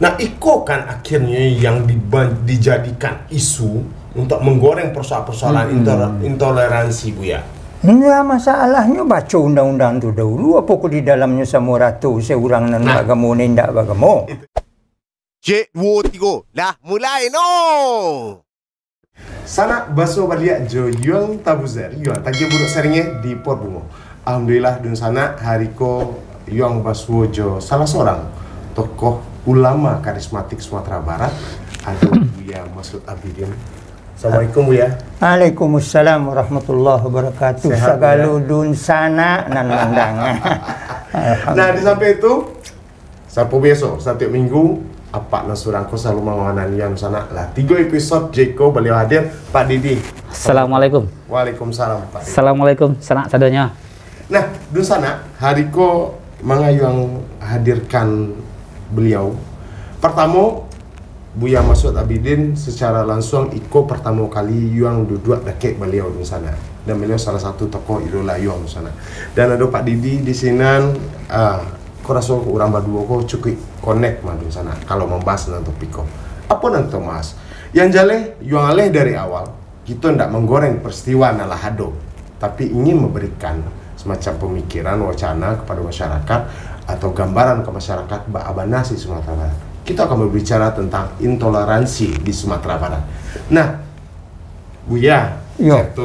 Nah, Iko kan akhirnya yang dijadikan isu untuk menggoreng persoalan-persoalan intoleransi, Buya. Enggak masalahnya baca undang-undang itu dahulu. Apa kok di dalamnya sama ratu seorang nan bagamo ni ndak bagamo. Cik, 2, 3. Dah mulai no. Sana baso baliak jo yuang tabuzer, yuang tagi buruk seringnya di Port Bungo. Alhamdulillah dun sana hariko yuang baso jo salah seorang tokoh ulama karismatik Sumatera Barat, ada Buya Masud Abidin. Assalamualaikum Buya. Waalaikumsalam warahmatullahi wabarakatuh. Sagalo dun sana nan mandangan. Nah, di sampai itu sapo besok setiap minggu apa nasurangko selalu mengawanan yang sana lah 3 episode Jeko beliau hadir Pak Didi. Assalamualaikum. Waalaikumsalam Pak Didi. Assalamualaikum sanak sadanya. Nah, dun sana hariko mangayuang hadirkan beliau. Pertama Buya Masud Abidin secara langsung Iko pertama kali yuang duduk dekat beliau di sana, dan beliau salah satu tokoh idola yuang di sana. Dan ada Pak Didi di sini, aku rasa orang berdua kok cukup connect mah di sana kalau membahas tentang topik. Apa nanti mas? Yang jale yuang aleh dari awal kita tidak menggoreng peristiwa nalahado, tapi ingin memberikan semacam pemikiran wacana kepada masyarakat atau gambaran ke masyarakat Abanasi Sumatera Barat. Kita akan berbicara tentang intoleransi di Sumatera Barat. Nah, Buya,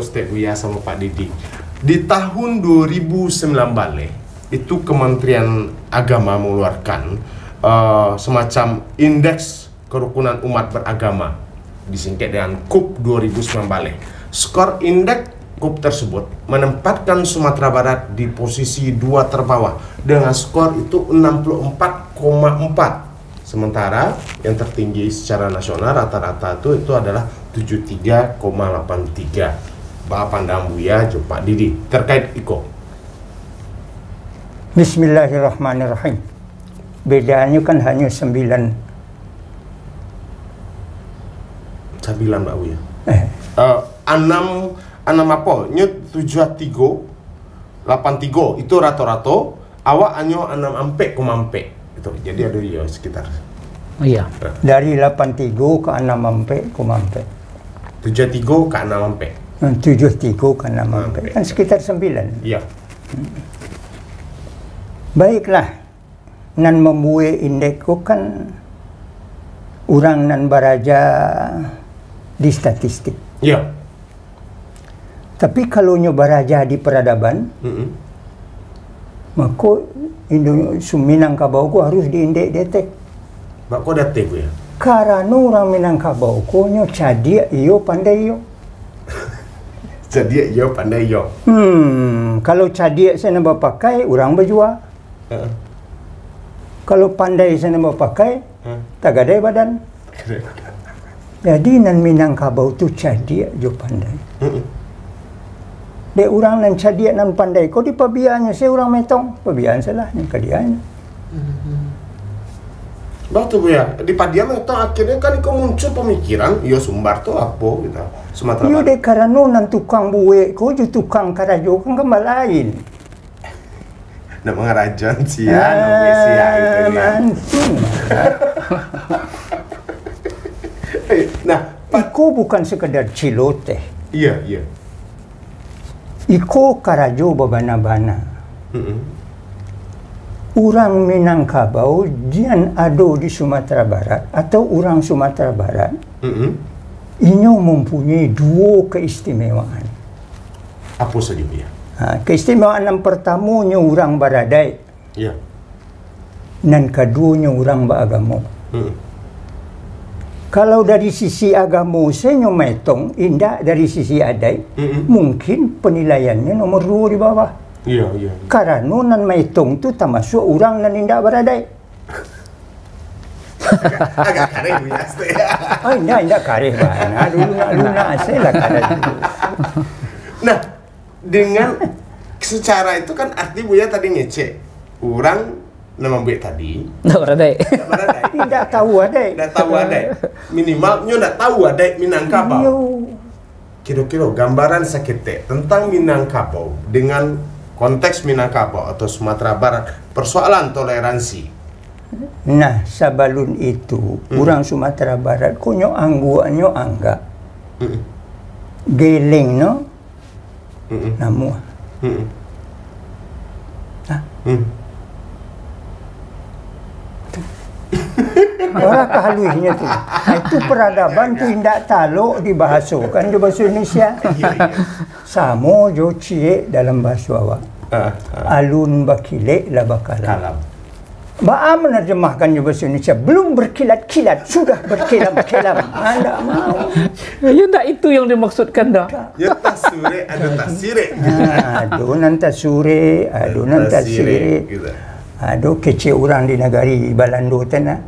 step Buya sama Pak Didi. Di tahun 2019 itu Kementerian Agama mengeluarkan semacam indeks kerukunan umat beragama, disingkat dengan KUP 2019. Skor indeks KUP tersebut menempatkan Sumatera Barat di posisi 2 terbawah dengan skor itu 64,4. Sementara yang tertinggi secara nasional rata-rata itu adalah 73,83. Bapak pandang Buya Pak Didi terkait Iko. Bismillahirrahmanirrahim. Bedanya kan hanya 9 Mbak Buya. 6 apa? Nyut 73 83 itu rata-rata. Awak hanya 6 ampek itu. Jadi ada ya sekitar. Oh iya. Dari 83 ke 6 ampe ke mampe. 73 ke 6 ampek. 73 ke 6 ampe. Kan sekitar 9. Iya. Baiklah. Nan membuat indeks ko kan orang nan baraja di statistik. Iya. Tapi kalau nyo baraja di peradaban, maka Indonesia Minangkabau ko harus diindek detek. Mbak kok detek ya? Karena orang Minangkabau ko nyo cadia iyo pandai iyo. Cadia iyo pandai iyo. Kalau cadia saya nak pakai, orang berjual. Kalau pandai saya nak pakai, tak ada badan. Jadi nan Minangkabau tu cadia jo pandai. Dek orang nan cadia nan pandai ko di pabiannya saya orang metong pabian salah ni kadianya. Betul Bu ya. Di padian metong akhirnya kan iko muncul pemikiran yo Sumbar tu apa gitu. Sumatera Barat. Yo dek karena nan tukang buwe ko jo tukang karajo kan kembali lain. Nak mengarajan sia, nak sia itu ya. Nah, iko bukan sekedar ciloteh. Iya, iya. Iko karajo babana-bana. Orang Minangkabau dian ado di Sumatera Barat atau orang Sumatera Barat, inyo mempunyai 2 keistimewaan. Apa saja dia? Keistimewaan yang pertamanya orang Baradai. Iya. Dan keduanya orang beragama. Kalau dari sisi agama saya metong, indah dari sisi adai, mungkin penilaiannya nomor 2 di bawah. Iya, iya. Karena nan metong itu termasuk orang nan indah beradai. Agak kareh Bu ya. Oh, indah kareh bana. Dulu nak lunak saya lah kareh. Nah, dengan secara itu kan arti Bu ya tadi ngecek. Orang nama buat tadi nggak beradai. Tidak tahu adai. Tidak tahu adai. Minimal nyo tidak tahu adai Minangkabau. Kira-kira gambaran sakit tentang Minangkabau dengan konteks Minangkabau atau Sumatera Barat, persoalan toleransi. Nah, sabalun itu orang Sumatera Barat konyo angguanyo angga. Geleng no. Namu. Orang kehaluinya tuh. Nah, itu peradaban tuh indak taluk dibahasakan di bahasa Indonesia. Samo jo cie dalam bahasa awak. Alun bakile la bakalam. Ba'a menerjemahkan di bahasa Indonesia belum berkilat-kilat sudah berkelam-kelam. Anda mau? Ya enggak itu yang dimaksudkan dah. Ya tasure ada tasire. Adonan tasure, adonan tasire. Gitu. Aduh kecil orang di negari Balando tanah,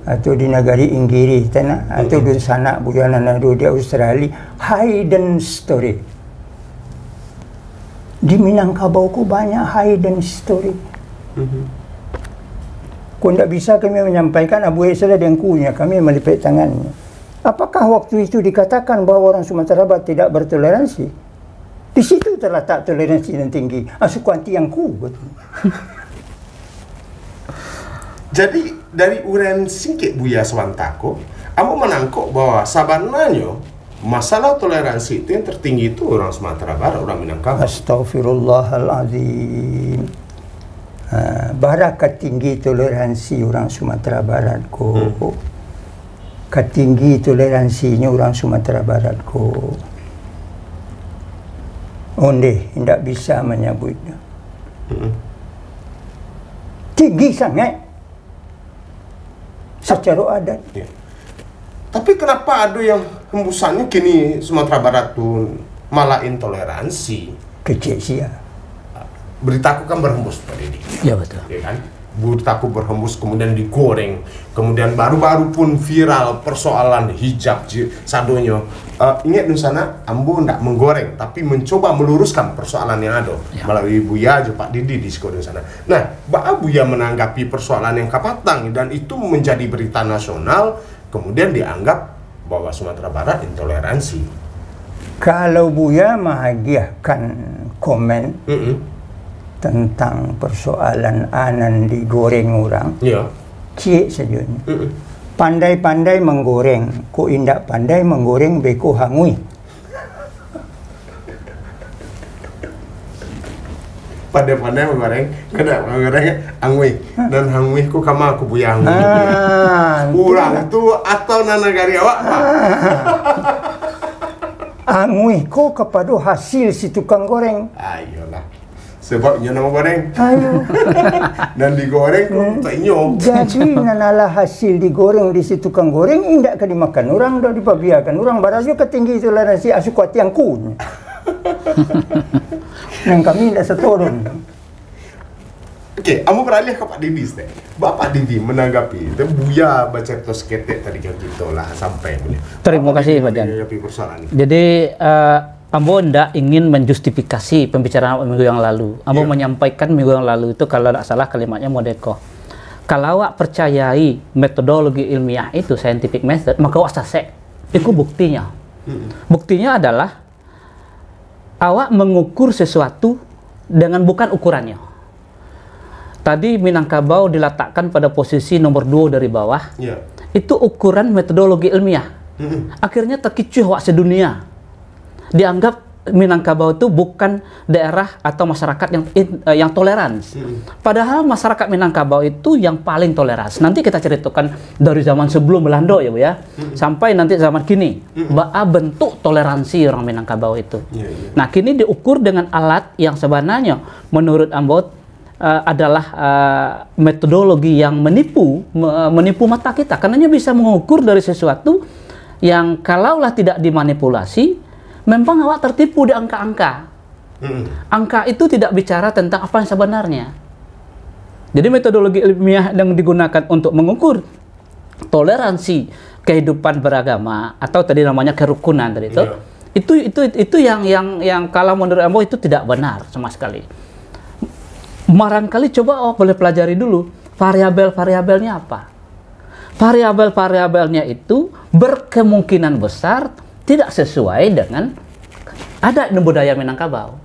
atau di negari Inggris tanah, atau di sana buyanan ada di Australia, hidden story. Di Minangkabau ku banyak hidden story. Kau tidak bisa kami menyampaikan Abu Hesala dengkunya, kami melipet tangannya. Apakah waktu itu dikatakan bahwa orang Sumatera Barat tidak bertoleransi? Di situ terletak toleransi yang tinggi. Asukanti yang ku betul. Jadi dari uren singkit Buya Swantako, kamu menangkap bahwa sabananya masalah toleransi itu yang tertinggi itu orang Sumatera Barat, orang Minangkabau. Astaghfirullahaladzim. Barakat tinggi toleransi orang Sumatera Barat ko. Ketinggi toleransinya orang Sumatera Barat ko. Onde tidak bisa menyebutnya. Tinggi sangat. Secara adat. Ya. Tapi kenapa ada yang hembusannya kini Sumatera Barat tuh malah intoleransi? Kecil sia. Beritaku kan berhembus Pak Didi. Ya betul. Ya kan? Beritaku berhembus kemudian digoreng, kemudian baru-baru pun viral persoalan hijab sadonyo. Ingat di sana, ambo ndak menggoreng, tapi mencoba meluruskan persoalan yang ada melalui Buya Pak Didi di sekolah di sana. Nah, Mbak Buya menanggapi persoalan yang kapatang dan itu menjadi berita nasional, kemudian dianggap bahwa Sumatera Barat intoleransi. Kalau Buya menghadiahkan komen tentang persoalan anan digoreng orang, cik saja. Pandai-pandai menggoreng, ko indak pandai menggoreng beko hangui. Pandai-pandai menggoreng, kena menggoreng angui dan hangui ku kama aku Buya hangui. Urang tu atau nanagari awak Pak? Angui ko kepada hasil si tukang goreng. Ayolah. Sebabnya nama goreng. Ayo. Dan digoreng pun tak inyong. Jadi nanalah hasil digoreng di situ tukang goreng indak ke dimakan orang dah dipabiarkan orang baraju ketinggi toleransi asukuat yang kun. Nang kami indak seturun. Oke, kamu beralih ke Pak Didi Steh. Bapak Didi menanggapi itu Buya baca tos ketek tadi kan kita lah sampai beliau. Terima kasih Pak Jan. Menanggapi persoalan ini. Jadi Ambo tidak ingin menjustifikasi pembicaraan minggu yang lalu. Ambo menyampaikan minggu yang lalu itu kalau tidak salah kalimatnya modeko. Kalau awak percayai metodologi ilmiah itu scientific method, maka awak sasek. Itu buktinya. Buktinya adalah awak mengukur sesuatu dengan bukan ukurannya. Tadi Minangkabau diletakkan pada posisi nomor 2 dari bawah. Itu ukuran metodologi ilmiah. Akhirnya terkicuh awak sedunia. Dianggap Minangkabau itu bukan daerah atau masyarakat yang toleran. Padahal masyarakat Minangkabau itu yang paling toleran. Nanti kita ceritakan dari zaman sebelum Belanda ya Bu ya, sampai nanti zaman kini. Bentuk toleransi orang Minangkabau itu. Nah kini diukur dengan alat yang sebenarnya menurut Ambo adalah metodologi yang menipu mata kita. Karenanya bisa mengukur dari sesuatu yang kalaulah tidak dimanipulasi, memang awak tertipu di angka-angka. Angka itu tidak bicara tentang apa yang sebenarnya. Jadi metodologi ilmiah yang digunakan untuk mengukur toleransi kehidupan beragama atau tadi namanya kerukunan tadi itu yang kalau menurut Ambo itu tidak benar sama sekali. Barangkali coba awak boleh pelajari dulu variabel-variabelnya apa. Variabel-variabelnya itu berkemungkinan besar tidak sesuai dengan adat dan budaya Minangkabau.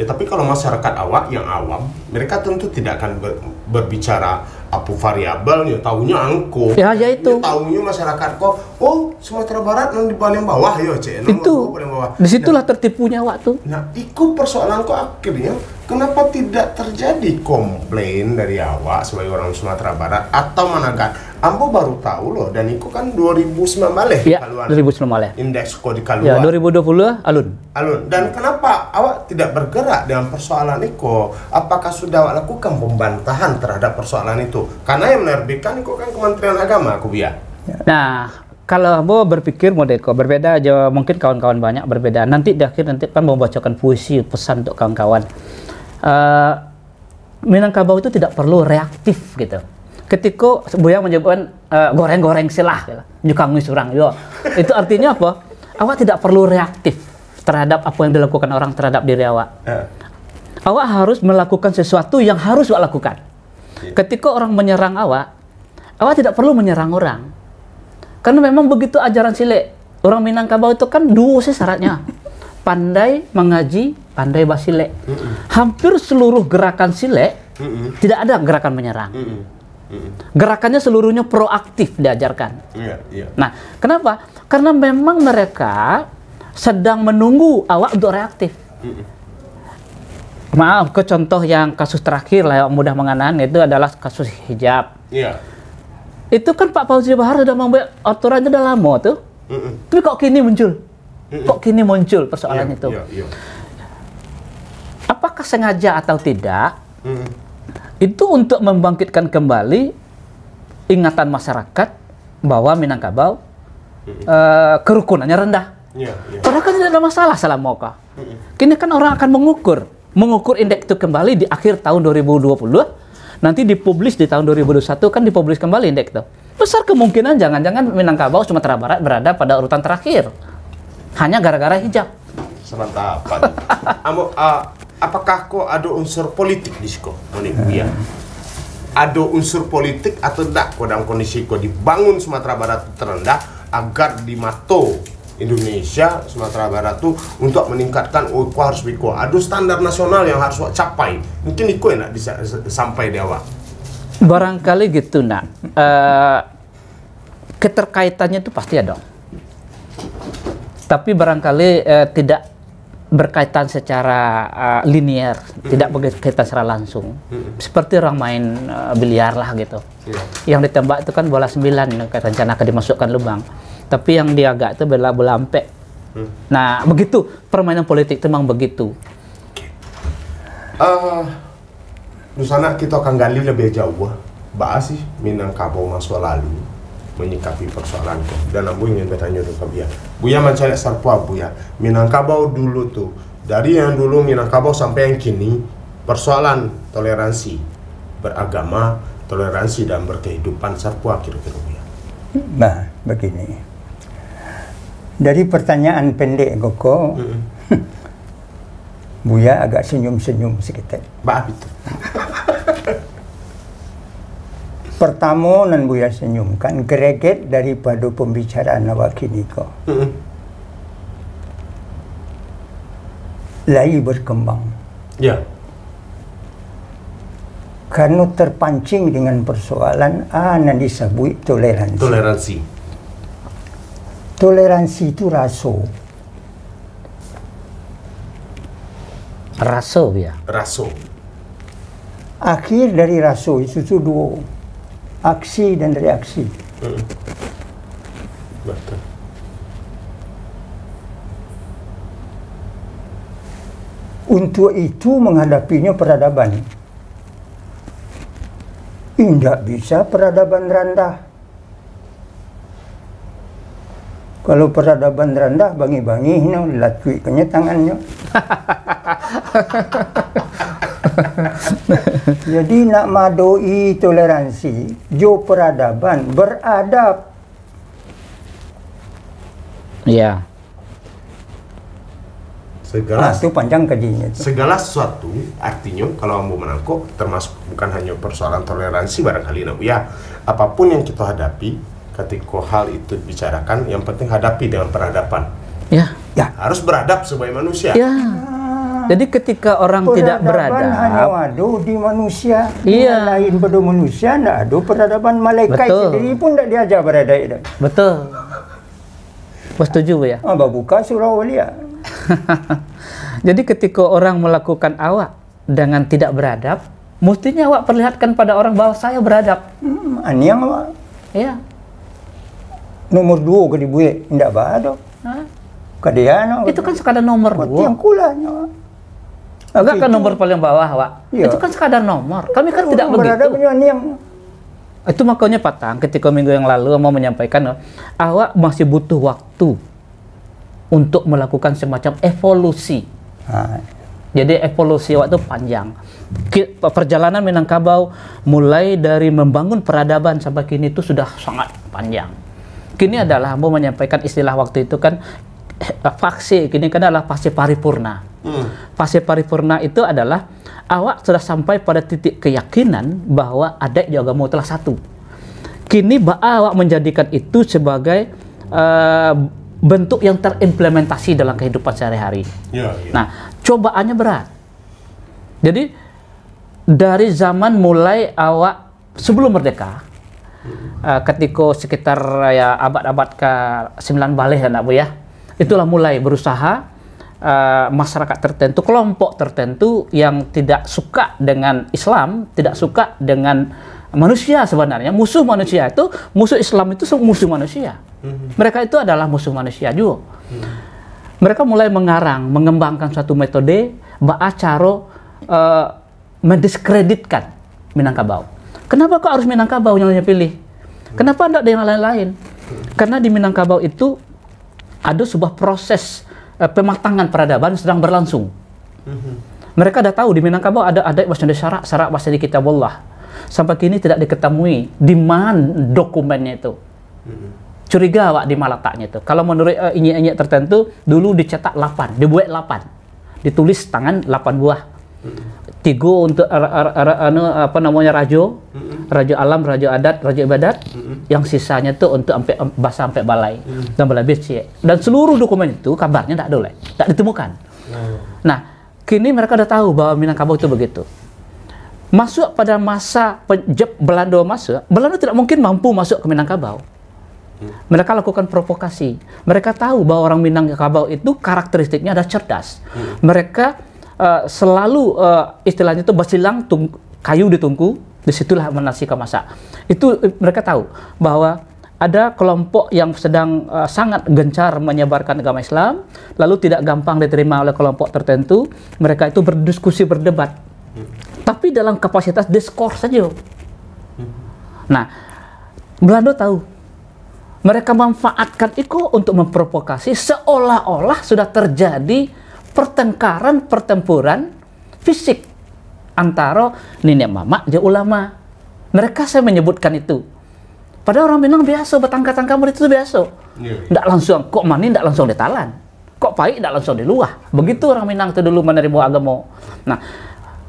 Ya tapi kalau masyarakat awak yang awam, mereka tentu tidak akan berbicara apa variabel ya tahunya angko. Ya itu. Tahunya masyarakat kok, oh Sumatera Barat yang di paling bawah ya cek. Itu. Disitulah tertipunya waktu. Nah, itu persoalan kok akhirnya kenapa tidak terjadi komplain dari awak sebagai orang Sumatera Barat atau manakan? Ambo baru tahu loh, dan itu kan 2009 balik ya, Kaluan. 2009 balik. Indeks kok di Ya, Kaluan. 2020 alun. Dan kenapa awak tidak bergerak dengan persoalan itu? Apakah sudah awak lakukan pembantahan terhadap persoalan itu? Karena yang menerbitkan itu kan Kementerian Agama, aku biar. Nah, kalau Ambo berpikir Modeko berbeda aja, mungkin kawan-kawan banyak berbeda. Nanti di akhir nanti kan mau bacakan puisi pesan untuk kawan-kawan. Minangkabau itu tidak perlu reaktif gitu. Ketika Buya menyebutkan goreng-goreng silah, nyukang surang, itu artinya apa? Awak tidak perlu reaktif terhadap apa yang dilakukan orang terhadap diri awak. Awak harus melakukan sesuatu yang harus awak lakukan. Ketika orang menyerang awak tidak perlu menyerang orang. Karena memang begitu ajaran Sile. Orang Minangkabau itu kan dua sih syaratnya. Pandai mengaji, pandai basile. Hampir seluruh gerakan Sile tidak ada gerakan menyerang. Gerakannya seluruhnya proaktif diajarkan. Nah, kenapa? Karena memang mereka sedang menunggu awak untuk reaktif. Maaf, ke contoh yang kasus terakhir lah yang mudah mengenang itu adalah kasus hijab. Itu kan Pak Fauzi Bahar sudah membuat aturannya udah lama tuh. Tapi kok kini muncul? Kok kini muncul persoalan itu? Apakah sengaja atau tidak? Itu untuk membangkitkan kembali ingatan masyarakat bahwa Minangkabau kerukunannya rendah. Padahal kan tidak ada masalah selama Moka. Kini kan orang akan mengukur indeks itu kembali di akhir tahun 2020. Nanti dipublish di tahun 2021 kan dipublish kembali indeks itu. Besar kemungkinan jangan-jangan Minangkabau Sumatera Barat berada pada urutan terakhir. Hanya gara-gara hijab. Semantapan. Apakah kok ada unsur politik di sini? Ya. Ada unsur politik atau tidak dalam kondisi kok dibangun Sumatera Barat terendah agar di mato Indonesia Sumatera Barat tuh untuk meningkatkan kok harus biko. Ada standar nasional yang harus capai. Mungkin iko enak bisa sampai di awal. Barangkali gitu nak. Keterkaitannya itu pasti ada. Tapi barangkali tidak berkaitan secara linear, tidak berkaitan secara langsung. Seperti orang main biliar lah gitu. Yang ditembak itu kan bola 9, rencana akan dimasukkan lubang. Tapi yang diagak itu bola empek. Nah, begitu permainan politik itu memang begitu. Di sana kita akan gali lebih jauh. Bahas sih Minangkabau masa lalu menyikapi persoalan itu. Dan aku ingin bertanya dulu ke Buya mencari sarpua Buya. Minangkabau dulu tuh, dari yang dulu Minangkabau sampai yang kini, persoalan toleransi beragama, toleransi dan berkehidupan sarpua kira-kira Buya. Nah, begini. Dari pertanyaan pendek Koko, Buya agak senyum-senyum sedikit. Maaf itu. Pertama nan Buya senyumkan greget daripada pembicaraan awak kini kok. Lagi berkembang. Ya. Karena terpancing dengan persoalan nan disebut toleransi. Toleransi. Toleransi itu raso. Raso ya. Raso. Akhir dari raso itu dua. Aksi dan reaksi. Betul. Untuk itu menghadapinya peradaban. Tidak bisa peradaban rendah. Kalau peradaban rendah, bangi-bangi, latui kenya tangannya. Jadi nak madoi toleransi, jo peradaban, beradab. Iya. Itu panjang kajiannya. Segala sesuatu artinya kalau mau menangkap termasuk bukan hanya persoalan toleransi barangkali ya. Apapun yang kita hadapi ketika hal itu dibicarakan, yang penting hadapi dengan peradaban. Ya. Harus beradab sebagai manusia. Ya. Jadi ketika orang tidak Peradaban hanya beradab, ada di manusia. Iya. Lain pada manusia, tidak ada peradaban. Malaikat Betul. sendiri pun tidak diajar beradab. betul. Setuju Bu ya? Buka surah Walia. Jadi ketika orang melakukan awak dengan tidak beradab, mestinya awak perlihatkan pada orang bahwa saya beradab. Aniang awak. Ya. Nomor 2 ke dibuat. Tidak ada. Hah? Kadian. Itu kan sekadar nomor yang 2. kulanya. Enggak kan nomor paling bawah, Wak. Iya. Itu kan sekadar nomor. Kami kan tidak begitu. Beradabnya aniang. Itu makanya Patang ketika minggu yang lalu mau menyampaikan awak masih butuh waktu untuk melakukan semacam evolusi. Jadi evolusi awak itu panjang. Perjalanan Minangkabau mulai dari membangun peradaban sampai kini itu sudah sangat panjang. Kini adalah mau menyampaikan istilah waktu itu kan fase, kini kan adalah fase paripurna. Fase paripurna itu adalah awak sudah sampai pada titik keyakinan bahwa adat di agama telah satu. Kini awak menjadikan itu sebagai bentuk yang terimplementasi dalam kehidupan sehari-hari. Nah, cobaannya berat. Jadi dari zaman mulai awak sebelum merdeka, ketika sekitar ya abad-abad ke-9 balik ya Bu ya, itulah mulai berusaha masyarakat tertentu, kelompok tertentu yang tidak suka dengan Islam, tidak suka dengan manusia sebenarnya, musuh manusia itu, musuh Islam itu musuh manusia. Mereka itu adalah musuh manusia juga. Mereka mulai mengembangkan suatu metode, cara mendiskreditkan Minangkabau. Kenapa kok harus Minangkabau yang pilih? Kenapa tidak ada yang lain-lain? Karena di Minangkabau itu ada sebuah proses pematangan peradaban sedang berlangsung. Mereka dah tahu di Minangkabau ada adat bahasa Indonesia, syarat bahasa di Kitabullah. Sampai kini tidak diketahui di mana dokumennya itu. Curiga awak di mana letaknya itu. Kalau menurut injek-injek tertentu, dulu dicetak 8, dibuat 8. Ditulis tangan 8 buah. 3 untuk apa namanya rajo alam, rajo adat, rajo ibadat. Yang sisanya itu untuk bahasa sampai balai dan balai becek. Dan seluruh dokumen itu kabarnya tidak ada, tidak ditemukan. Nah, kini mereka sudah tahu bahwa Minangkabau itu begitu. Masuk pada masa Belanda masuk, Belanda tidak mungkin mampu masuk ke Minangkabau. Mereka lakukan provokasi. Mereka tahu bahwa orang Minangkabau itu karakteristiknya ada cerdas. Mereka selalu istilahnya itu basilang kayu ditungku, disitulah nasi masak. Itu mereka tahu bahwa ada kelompok yang sedang sangat gencar menyebarkan agama Islam, lalu tidak gampang diterima oleh kelompok tertentu. Mereka itu berdiskusi, berdebat. Tapi dalam kapasitas diskurs saja. Nah, Belanda tahu. Mereka memanfaatkan itu untuk memprovokasi seolah-olah sudah terjadi pertempuran fisik antara nenek mamak dan ulama. Mereka saya menyebutkan itu. Padahal orang Minang biasa bertangka-tangka itu biasa. Tidak langsung, kok mani tidak langsung ditalan. Kok pahit tidak langsung diluah. Begitu orang Minang itu dulu menerima agama. Nah,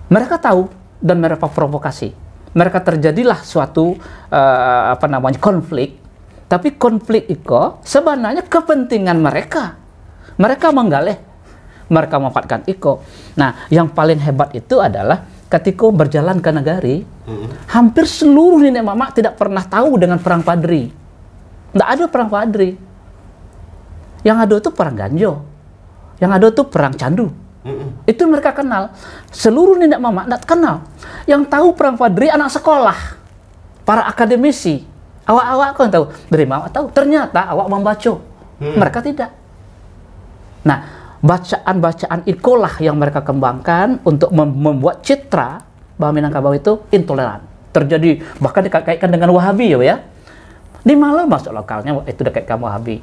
mereka tahu dan mereka provokasi. Mereka terjadilah suatu konflik. Tapi konflik itu sebenarnya kepentingan mereka. Mereka menggalih, mereka memanfaatkan itu. Nah, yang paling hebat itu adalah ketika berjalan ke negari, hampir seluruh nenek mamak tidak pernah tahu dengan perang Padri. Tidak ada perang Padri. Yang ada itu perang Ganjo. Yang ada itu perang Candu. Itu mereka kenal. Seluruh nenek mamak tidak kenal. Yang tahu perang Padri anak sekolah, para akademisi. Awak-awak kan tahu. Dari mana awak tahu? Ternyata awak membaca. Mereka tidak. Nah, bacaan-bacaan ikolah yang mereka kembangkan untuk membuat citra bahwa Minangkabau itu intoleran. Terjadi bahkan dikaitkan dengan Wahabi ya. Di Malang masuk lokalnya itu dikaitkan Wahabi.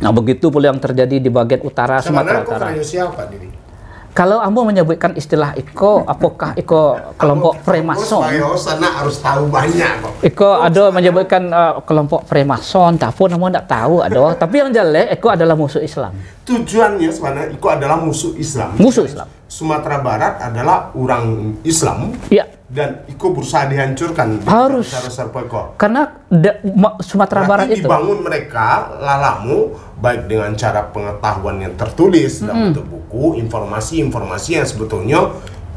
Nah, begitu pula yang terjadi di bagian utara Sumatera Utara. Siapa diri? Kalau Ambo menyebutkan istilah Iko, apakah Iko kelompok Freemason? Sana harus tahu banyak kok. Iko ada menyebutkan kelompok Freemason, tapi namun tidak tahu ada. Tapi yang jelas Iko adalah musuh Islam. Tujuannya sebenarnya Iko adalah musuh Islam. Musuh Islam. Sumatera Barat adalah orang Islam. Iya. Dan Iko berusaha dihancurkan. Harus. Cara Iko. Karena Sumatera Berarti Barat itu. dibangun mereka lalamu baik dengan cara pengetahuan yang tertulis dalam bentuk buku, informasi-informasi yang sebetulnya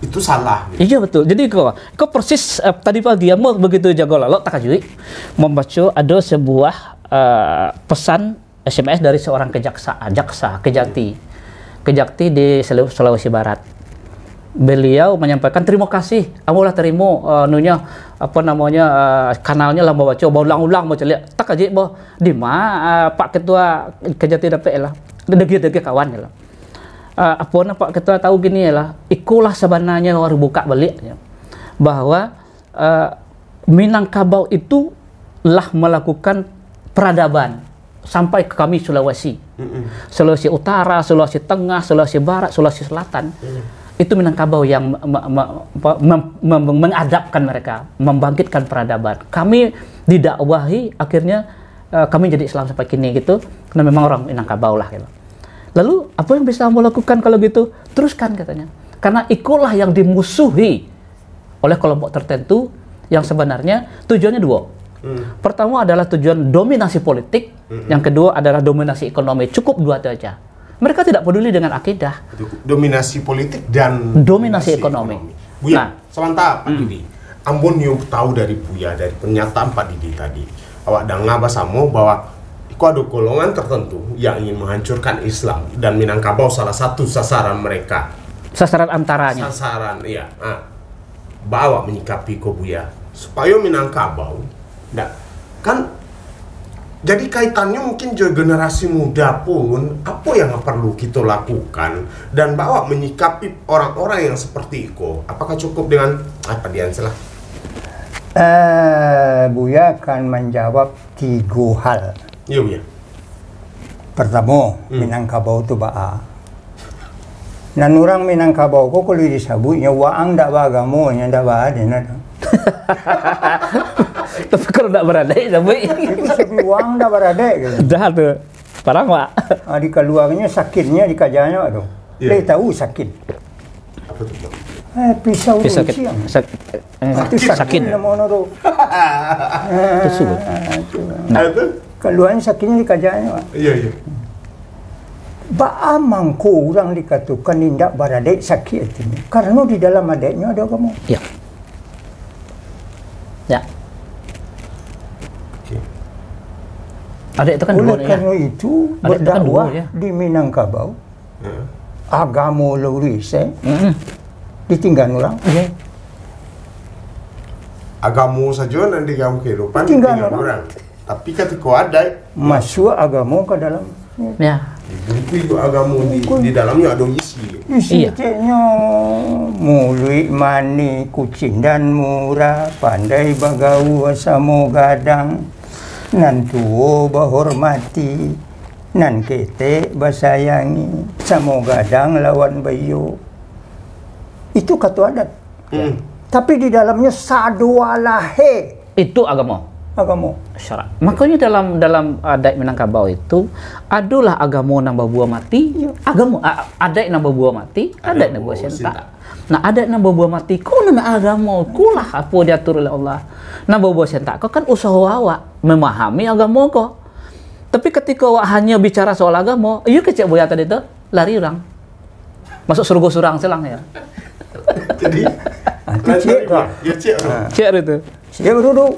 itu salah. Gitu. Iya betul. Jadi kau persis tadi pagi mau begitu jago lalu tak kajui membaca ada sebuah pesan SMS dari seorang jaksa Kejati di Sulawesi Barat. Beliau menyampaikan terima kasih, amulah terima kanalnya lah baca ulang-ulang baca lihat tak aja boh di Pak Ketua Kejati dapat lah degi kawan lah Pak Ketua tahu gini lah ikulah sebenarnya harus buka balik ya, bahwa Minangkabau itu lah melakukan peradaban sampai ke kami Sulawesi, Sulawesi Utara, Sulawesi Tengah, Sulawesi Barat, Sulawesi Selatan. Itu Minangkabau yang mengadapkan mereka, membangkitkan peradaban. Kami didakwahi, akhirnya kami jadi Islam sampai kini gitu, karena memang orang Minangkabau lah gitu. Lalu apa yang bisa kamu lakukan kalau gitu? Teruskan katanya. Karena ikulah yang dimusuhi oleh kelompok tertentu yang sebenarnya tujuannya dua. Pertama adalah tujuan dominasi politik, yang kedua adalah dominasi ekonomi. Cukup dua itu aja. Mereka tidak peduli dengan akidah. Dominasi politik dan dominasi ekonomi. Buya, sebentar Pak Didi. Ambon yang tahu dari Buya, dari pernyataan Pak Didi tadi. Awak dah ngabah sama bahwa itu ada golongan tertentu yang ingin menghancurkan Islam. Dan Minangkabau salah satu sasaran mereka. Sasaran antaranya. Sasaran, iya. Bawa menyikapi ko Buya. Supaya Minangkabau, kan jadi kaitannya mungkin juga generasi muda pun apa yang perlu kita lakukan dan bawa menyikapi orang-orang yang seperti itu. Apakah cukup dengan apa dia salah? Buya akan menjawab 3 hal. Iya Buya. Pertama, Minangkabau itu ba'a. Dan orang Minangkabau kok kalau disebutnya waang dak bagamo nya dak ba'a ada. Tapi kalau tidak beradai sampai Itu sepi uang dah beradai gitu. dah tuh parang Pak. Di keluarnya sakitnya di kajanya aduh. Dia tahu sakit. Apa itu? Pisau sakit siang. sakit Sakit nama tu. itu sulit. Nah, itu? Keluarnya sakitnya di kajanya. Iya. Ba'a mangko orang dikatakan tidak beradai sakit itu. Karena di dalam adiknya ada kamu. Ya. Ada itu kan Oleh dua ya. karena itu Ada itu kan berdakwah dua, ya. di Minangkabau agama luris ditinggal orang. Agama saja nanti kamu kehidupan Tinggal tinggal orang. orang. Tapi ketika ada Masuk agama ke dalam. Ya. buku itu agama di dalamnya ada isi. Iya. Isinya mulut mani kucing dan murah pandai bagau samo gadang nan tuo bahormati nan kete basayangi samo gadang lawan bayu. Itu kata adat. Tapi di dalamnya sadualahe Itu agama. Syarat. Makanya dalam adat Minangkabau itu adalah agama nambah buah mati, agama adat nambah buah mati, adat nambah sentak. Nah adat nambah buah mati, kau nama agama, kulah apa diatur oleh Allah. Nambah buah sentak, kau kan usaha awak memahami agama kau. Tapi ketika awak hanya bicara soal agama, iya kecek boya tadi itu lari orang, masuk surga surang selang ya. Jadi cek ya cek. Cek itu. Dia berduduk.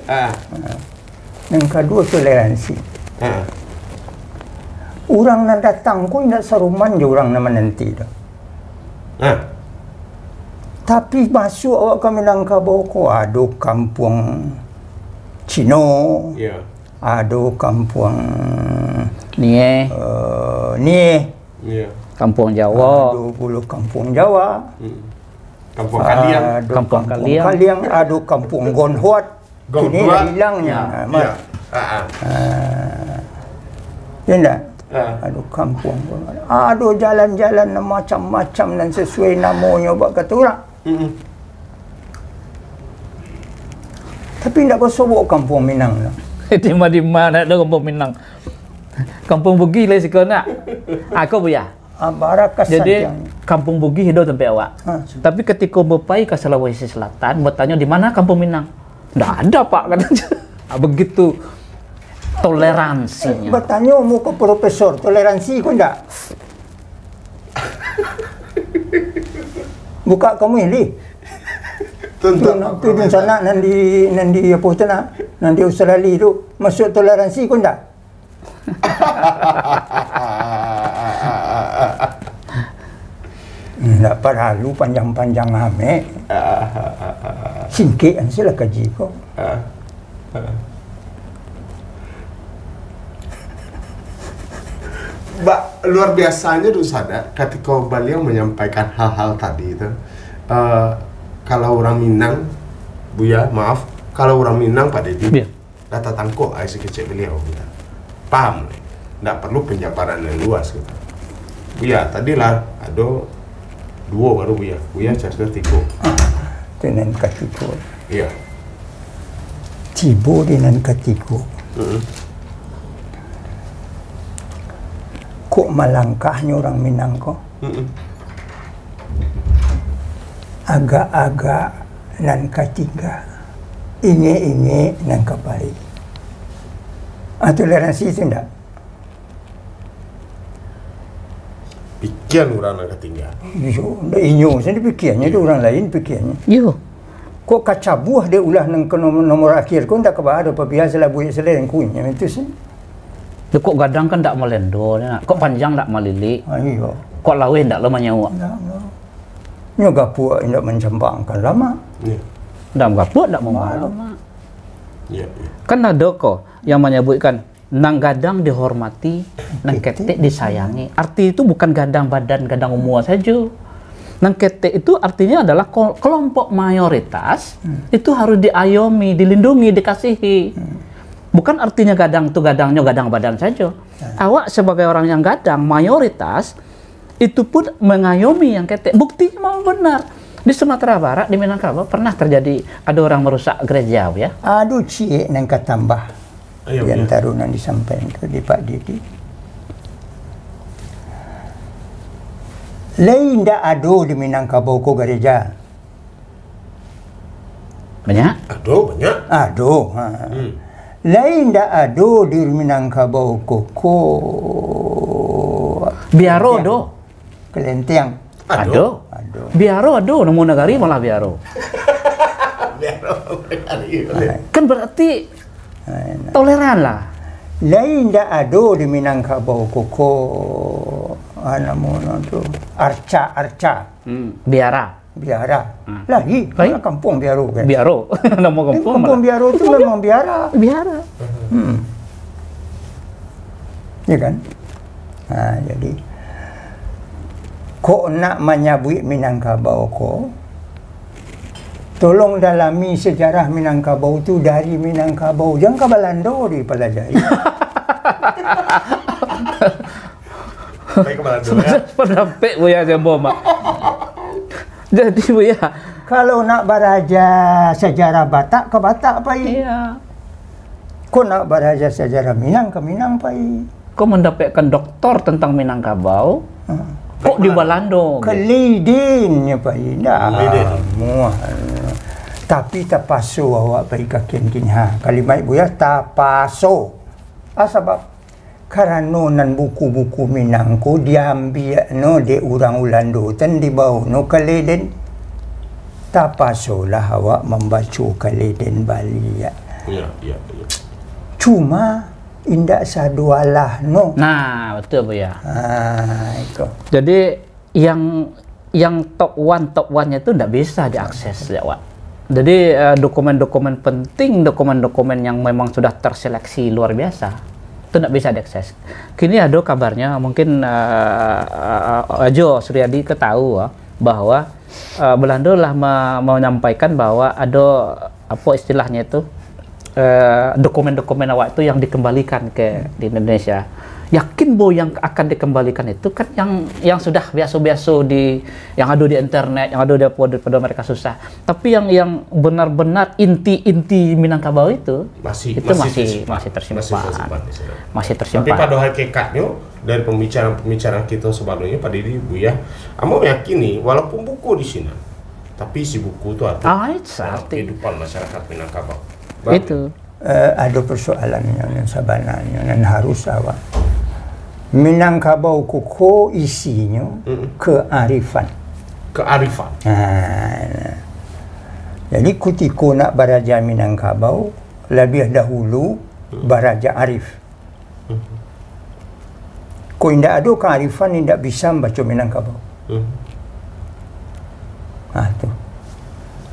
Yang kedua toleransi. Orang nak datang kau tidak seruman je orang nama nanti dah. Tapi masuk awak ke Minangkabau kau ada kampung Cino, ada kampung Nih, kampung Jawa, ada pula kampung Jawa, Kampung Kaliang, ada Kampung Kaliang. Kaliang, ada kampung Gonhuat. Kini dah hilangnya. Ya enggak? Ada kampung, ada jalan-jalan macam-macam dan sesuai namanya buat kata orang. Tapi tidak bersobok kampung Minang lah. di mana ada kampung Minang. Kampung Bugis lah sih kau nak. Aku ya. Barakas Jadi saja. kampung Bugis hidup sampai awak. Tapi ketika berpai ke Sulawesi Selatan, bertanya di mana kampung Minang? Tidak ada Pak katanya. begitu toleransinya. Bertanya mau ke profesor, toleransi kok enggak? Buka kamu ini. Tudun sana nanti apa tu nak? Nanti Australia tu masuk toleransi kok enggak? Enggak perlu panjang-panjang amek. Singkit sila kaji kok. Luar biasanya tuh Sada ketika beliau menyampaikan hal-hal tadi itu. Kalau orang Minang, Buya, maaf, kalau orang Minang Pak Dedi, data tangkuk air sekecil beliau kita. Paham nih? Nggak perlu penjabaran yang luas gitu. Buya, tadilah ada dua baru Buya. Buya cerita tiga. Dengan ketiga. Iya. Tiba dengan ketiga. Kok melangkahnya orang Minang kok? Agak-agak nan ketiga. Inge-inge nan kebaik. Toleransi itu enggak? Pikiran orang nak tinggal. Yo, ndak inyo, saya pikirnya itu orang lain pikirnya. Yo. Kok kaca buah dia ulah nang ke nomor akhir kok ndak kebaik apa biasa lah buih seleng kunya itu sih. Kok gadang kan ndak melendo, kok panjang ndak melilik. Ayo. Kok lawe ndak lama nyawa. Nyo gapu ndak mencembangkan lama. Iya. Ndak gapu ndak mau lama. Iya. Kan ada kok yang menyebutkan nang gadang dihormati, nang ketek disayangi. Arti itu bukan gadang badan, gadang umur saja. Nang ketek itu artinya adalah kelompok mayoritas itu harus diayomi, dilindungi, dikasihi. Bukan artinya gadang itu gadangnya gadang badan saja. Awak sebagai orang yang gadang mayoritas itu pun mengayomi yang ketek. Buktinya memang benar. Di Sumatera Barat, di Minangkabau pernah terjadi ada orang merusak gereja ya. Aduh cie nang katambah. Ayo, Yang tarunan disampaikan ke di Pak Didi. Lain ndak ada di Minangkabau ko gereja. Banyak? Aduh, banyak. Ada. Lain ndak ada di Minangkabau ko Biaro do. Kelenteng. Ado. Ada. Biaro ado, nemu negari malah biaro. Kan berarti toleran lah. Lain ndak ada di Minangkabau ko anamono tu arca. Biara. Biara. Lagi kampung Biaro kan. Biaro. Nama kampung. Kampung Biaro itu memang biara. Biara. Ya kan? Jadi kok nak menyabui Minangkabau ko, tolong dalami sejarah Minangkabau itu dari Minangkabau. Jangan ke Belanda dipelajari. Baik ke Belanda ya. Pendamping Buya Jembo, Mak. Jadi Buya, kalau nak belajar sejarah Batak ke Batak pai. iya. Kok nak belajar sejarah Minang ke Minang pai. Kok mendapatkan doktor tentang Minangkabau? Kok di Balando? Kelidinnya pai. Kelidin. Muah. Tapi tapaso awak pai kakian kinha. Kalimat Buya tapaso. Sebab karena nan buku-buku Minang ko diambil no de orang Ulando tan dibawa no Keleden. Tapaso lah awak membaca Keleden Bali ya. Iya. Cuma indak sadualah no. Nah, betul Buya. Itu. Jadi yang top one-nya itu tidak bisa diakses lewat. Jadi dokumen-dokumen penting, dokumen-dokumen yang memang sudah terseleksi luar biasa itu tidak bisa diakses. Kini ada kabarnya, mungkin Jo Suryadi ketahui bahwa Belanda lah menyampaikan bahwa ada apa istilahnya itu dokumen-dokumen awak itu yang dikembalikan di Indonesia. Yakin bahwa yang akan dikembalikan itu kan yang sudah biasa-biasa yang ada di internet, yang ada pada mereka susah. Tapi yang benar-benar inti Minangkabau itu masih tersimpan. Masih tersimpan. Tapi pada hakikatnya dari pembicaraan kita sebelumnya Pak Didi Buya, amo meyakini walaupun buku di sini, tapi si buku itu artinya kehidupan masyarakat Minangkabau. Itu. ada persoalannya yang sebenarnya dan harus awak. Minangkabau kuko isinya kearifan. Kearifan. Jadi ketika nak beraja Minangkabau, lebih dahulu beraja arif. Kau tidak ada kearifan, tidak bisa membaca Minangkabau.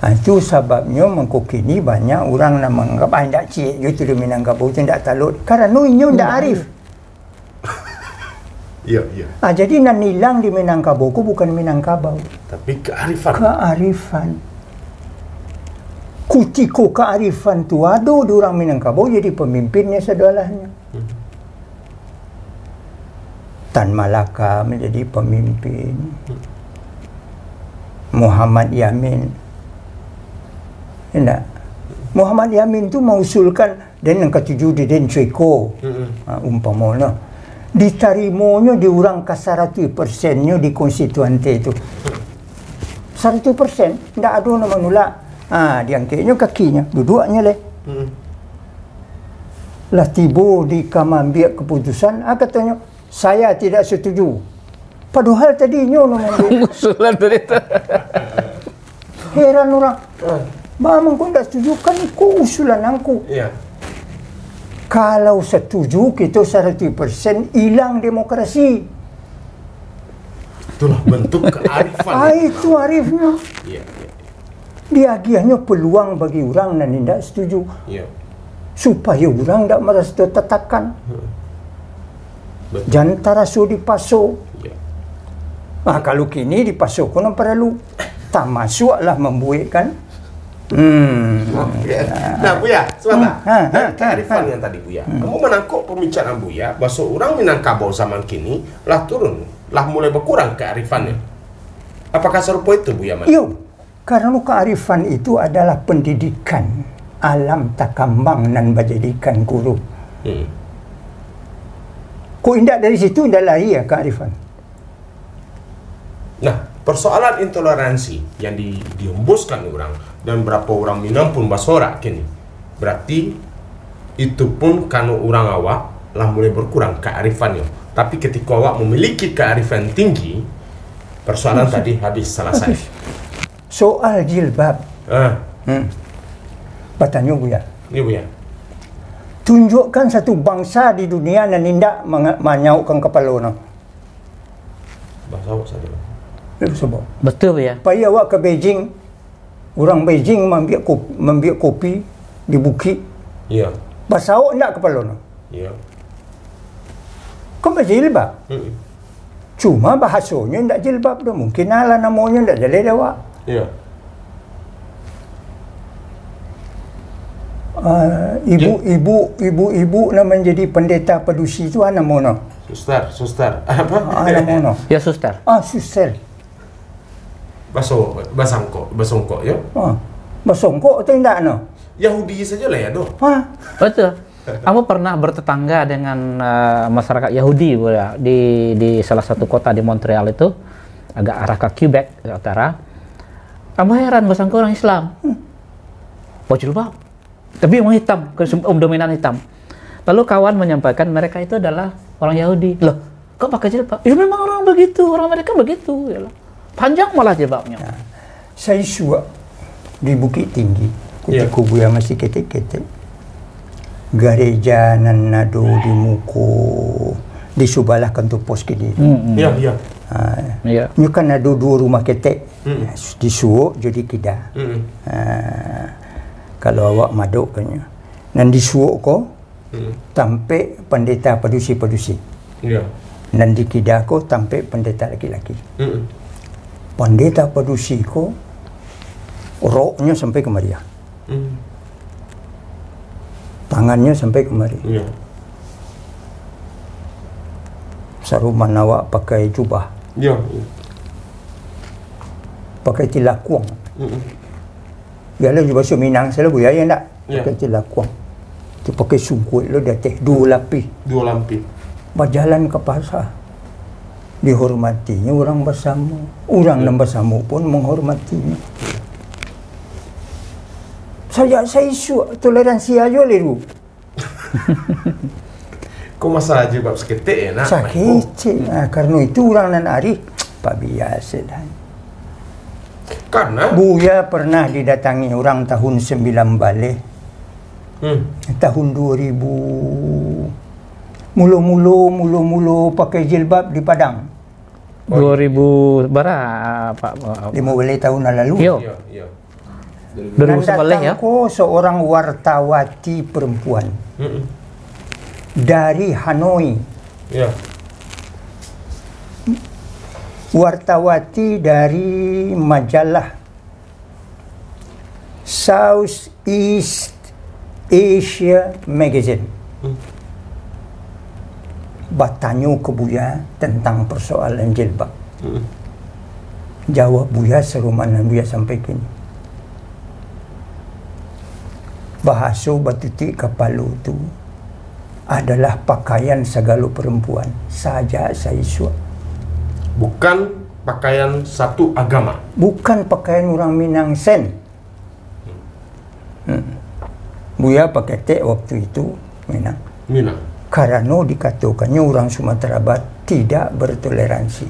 Itu sebabnya mengkini banyak orang nak menganggap tidak cik itu di Minangkabau tidak talut. Karena inyo tidak arif. Iya. Jadi nak nilang di Minangkabau ku bukan Minangkabau, tapi kearifan. Kearifan. Kutiko kearifan tu ada di orang Minangkabau jadi pemimpinnya sedolahnya. Tan Malaka menjadi pemimpin. Muhammad Yamin. Tidak. Muhammad Yamin tu mengusulkan dan yang ketujuh di Den Cuiko. Umpamanya. Diterimonya di orang ke 100%-nya di konstituante itu. 100%. Tidak ada nama nolak. Diangkatnya kakinya. Duduknya leh. Lah tiba di kamambiak keputusan. Katanya, saya tidak setuju. Padahal tadinya nama usulan dari itu. Heran orang. Bang, kau tidak setuju kan ikut usulan aku. Iya. Kalau setuju kita 100% hilang demokrasi. Itulah bentuk kearifan. Itu arifnya. Iya. Dia agiahnya peluang bagi orang yang tidak setuju. Iya. Supaya orang tidak merasa tertekan. Jantara su dipasok. Iya. Kalau kini dipasok pun perlu. Tak masuklah membuatkan. Nah, Buya, sebentar. Kearifan yang tadi, Buya. Kamu menangkap pembicaraan Buya, bahwa orang Minangkabau zaman kini lah turun, lah mulai berkurang kearifannya. Apakah serupa itu, Buya? Iya, karena kearifan itu adalah pendidikan alam takambang dan menjadikan guru. Kok indah dari situ indah lari ya kearifan. Nah, persoalan intoleransi yang dihembuskan orang dan berapa orang Minang pun basorak kini. Berarti itu pun karena orang awak lah mulai berkurang kearifannya. Tapi ketika awak memiliki kearifan tinggi, persoalan tadi habis selesai. Soal jilbab. Bertanya Buya. Ini Buya. Tunjukkan satu bangsa di dunia yang tidak menyaukkan kepala. Bahasa awak saja. Betul ya. Pergi awak ke Beijing, orang Beijing membiak kopi di bukit. Iya. Bahasa awak tidak kepala. Iya. Kau berjilbab. Cuma bahasanya tidak jilbab dah. Mungkin ala namanya tidak jadi awak. Iya. Ibu nak menjadi pendeta pedusi itu apa nama? Suster. Apa? Nama? Ya suster. Suster. Basongko ya? Basongko itu tidak no? Yahudi saja lah ya, Dok. Betul. Kamu pernah bertetangga dengan masyarakat Yahudi di salah satu kota di Montreal itu, agak arah ke Quebec utara. Kamu heran basangko orang Islam. Bawa jilbab. Tapi memang hitam, dominan hitam. Lalu kawan menyampaikan mereka itu adalah orang Yahudi. Loh, kok pakai jilbab? Ya memang orang begitu, orang mereka begitu. Ya. Panjang malah jilbabnya. Nah, saya suka di Bukit Tinggi, ketika Buya masih ketek-ketek. Gereja nan nado di muko di subalah kantor pos kini. Iya. Iya. Ini kan ada 2 rumah ketek. Di suok jadi kida. Kalau awak maduk kanya. Dan di suok ko tampe pendeta pedusi-pedusi. Iya. Dan di kida ko tampe pendeta laki-laki. Pendeta pedusi ko roknya sampai ke Maria. Tangannya sampai kemari. Iya. Saruman awak pakai jubah. Iya. Pakai tilakuang. Biarlah jubah Minang selalu ya enggak. Pakai tilakuang. Tu pakai sungkuit lo dah teh 2 lapis. 2 lapis. Berjalan ke pasar. Dihormatinya orang bersama. Orang yang bersama pun menghormatinya. Saya isu toleransi aja liru. Kok masalah jilbab seketik ya nak? Sakit. Karena itu orang nan ari pak biasa dah. Karena Buya pernah didatangi orang tahun 9 balik. Tahun 2000 mulu pakai jilbab di Padang. 2000 berapa? 15 tahun lalu. Yo. iya. 2011 ya. Datangku seorang wartawati perempuan dari Hanoi. Iya. Wartawati dari majalah Southeast Asia Magazine. Bertanya ke Buya tentang persoalan jilbab. Jawab Buya serumanan Buya sampaikan. Bahasa batutik kapalu itu adalah pakaian segala perempuan. Saja saya suap. Bukan pakaian satu agama. Bukan pakaian orang Minang Sen. Buya pakai tek waktu itu Minang. Minang. Karena dikatakannya orang Sumatera Barat tidak bertoleransi.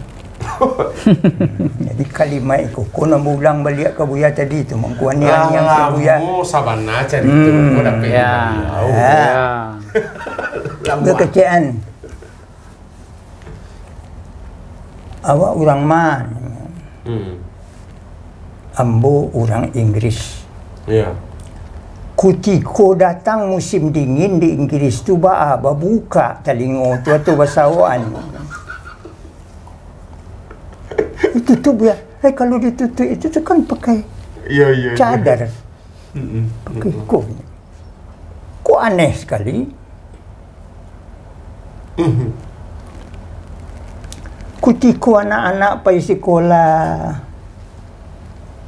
Jadi kalimat itu, kau nak ulang balik ke Buya tadi itu, mengkuan yang ke Buya. Sabana cari itu, kau dapat Kekecewaan. Awak orang mana? Ambo orang Inggris. Iya. Kutiko datang musim dingin di Inggris tu buka telingo tu basawaan. Itu tu Buya. Kalau ditutup itu tu kan pakai Iya. cadar. Pakai kok aneh sekali. Kutiko anak-anak pergi sekolah.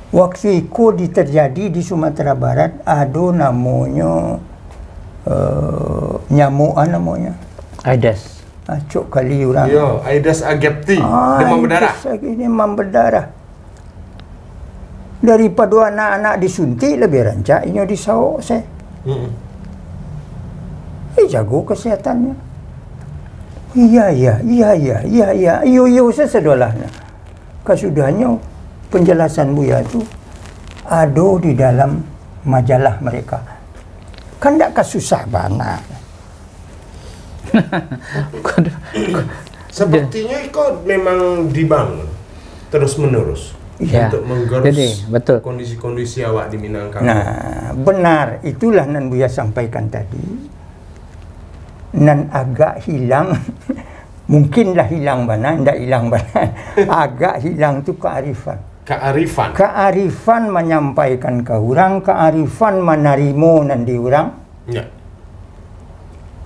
Waktu itu terjadi di Sumatera Barat ada namanya nyamuk namanya. Aedes. Acuk kali orang. Iya, Aedes aegypti, demam berdarah. Demam berdarah. Daripada anak-anak disuntik lebih rancak ini disawak saya. Jago kesehatannya. Iya. Iyo sesedolahnya. Kesudahnya penjelasan Buya itu ada di dalam majalah mereka. Kan tak kesusah banget. Sepertinya kok memang dibangun terus menerus untuk menggerus kondisi-kondisi awak di Minangkabau. Nah, benar itulah nan Buya sampaikan tadi. Nan agak hilang, mungkinlah hilang mana, tidak hilang mana. Agak hilang tu kearifan. Kearifan menyampaikan ke orang, kearifan menerima nan di orang. Ya.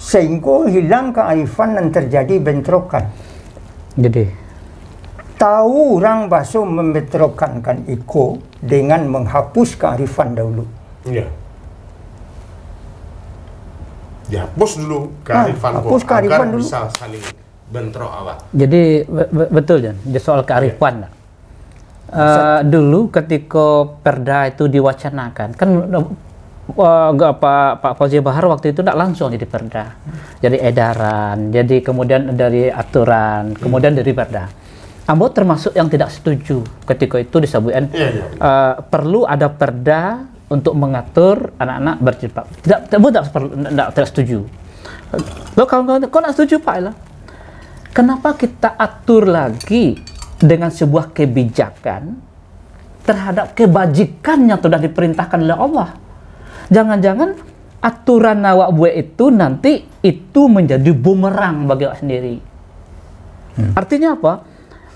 Sehingga hilang kearifan dan terjadi bentrokan. Jadi tahu orang bahasa membentrokan kan iko dengan menghapus kearifan dahulu. Ya. Dihapus dulu kearifan agar dulu. Bisa saling bentrok awak. Jadi betul Jan, soal kearifan. Dulu ketika perda itu diwacanakan kan Pak Fauzi Bahar waktu itu tidak langsung jadi perda, jadi edaran, jadi kemudian dari aturan, kemudian dari perda. Ambo termasuk yang tidak setuju ketika itu disebutkan perlu ada perda untuk mengatur anak-anak berjilbab. Tidak setuju. Lo kawan-kawan, kok tidak setuju Pak? Kenapa kita atur lagi dengan sebuah kebijakan terhadap kebajikan yang sudah diperintahkan oleh Allah? Jangan-jangan aturan awak buat itu nanti itu menjadi bumerang bagi awak sendiri. Artinya apa?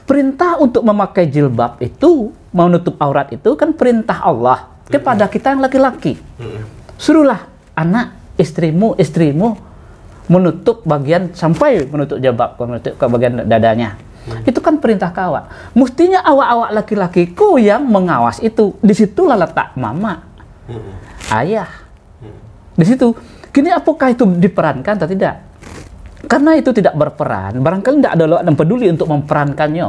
Perintah untuk memakai jilbab itu, menutup aurat itu kan perintah Allah kepada kita yang laki-laki. Suruhlah anak istrimu menutup bagian sampai menutup jilbab, menutup ke bagian dadanya. Itu kan perintah ke awak. Mestinya awak-awak laki-lakiku yang mengawas itu. Disitulah letak mama, ayah. Di situ. Kini apakah itu diperankan atau tidak? Karena itu tidak berperan, barangkali tidak ada yang peduli untuk memperankannya,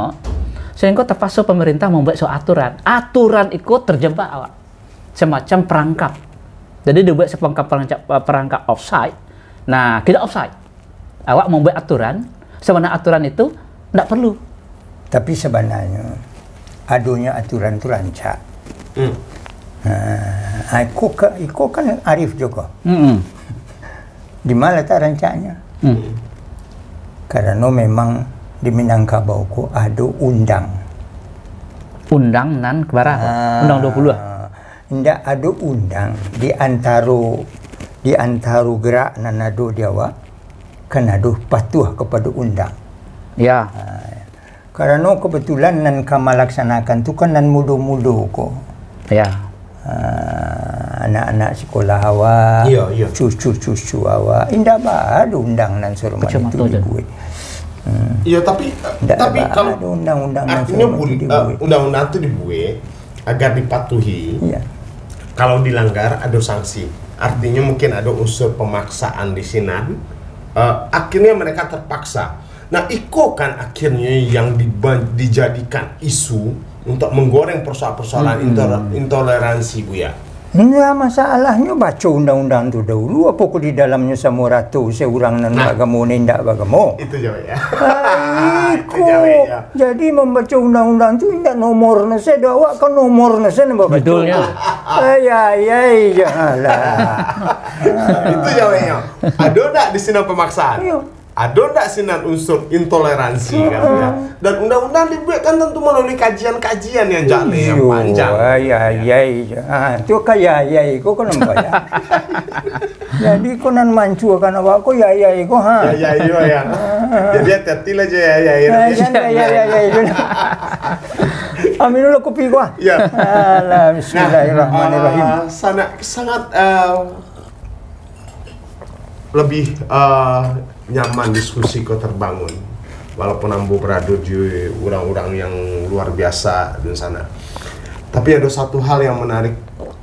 sehingga terpaksa pemerintah membuat suatu aturan. Aturan itu terjebak awak, semacam perangkap. Jadi dibuat perangkap offside. Nah, tidak offside. Awak membuat aturan, sebenarnya aturan itu tidak perlu. Tapi sebenarnya adunya aturan itu rancak. Iko kan arif juga. Di mana tak rancaknya? Karena memang di Minangkabau ko ada undang. Undang nan kebarang? Undang 20 lah. Tidak ada undang di antara gerak nan ada Jawa kan ada patuh kepada undang. Ya. Karena kebetulan nan kama laksanakan tu kan nan mudo-mudo ko. Ya. Anak-anak sekolah awak, Iya. cucu-cucu awak, indah ada undang nan suruh Macam itu tu je. dibuat. Iya, tapi kalau ada undang-undang nan artinya suruh dibuat. undang-undang itu dibuat agar dipatuhi. Iya. Kalau dilanggar ada sanksi. Artinya mungkin ada unsur pemaksaan di sini. Akhirnya mereka terpaksa. Nah, Iko kan akhirnya yang dijadikan isu untuk menggoreng persoalan-persoalan intoleransi, Buya. Enggak, masalahnya baca undang-undang tu dahulu. Apa kok di dalamnya sama ratu seorang nan bagamo ni ndak bagamo. Itu jawab ya. Itu Iko. jawab ya. Jadi membaca undang-undang tu ndak nomor nase awak kan nomor nase membaca. Betulnya. Janganlah. Itu jawabnya. Ada enggak di sini pemaksaan? Iya. Ada enggak sinan unsur intoleransi kan ya? Dan undang-undang dibuat kan tentu melalui kajian-kajian yang jale yang panjang. Itu kayak kau kan nampak ya. Jadi kau nan mancu kan awak kau kau ha. Ya. Jadi hati-hati lah je ya. Amin dulu kopi gua. Ya. Alah, bismillahirrahmanirrahim. Sangat lebih nyaman diskusi kau terbangun, walaupun ambo berada di orang-orang yang luar biasa di sana. Tapi ada satu hal yang menarik,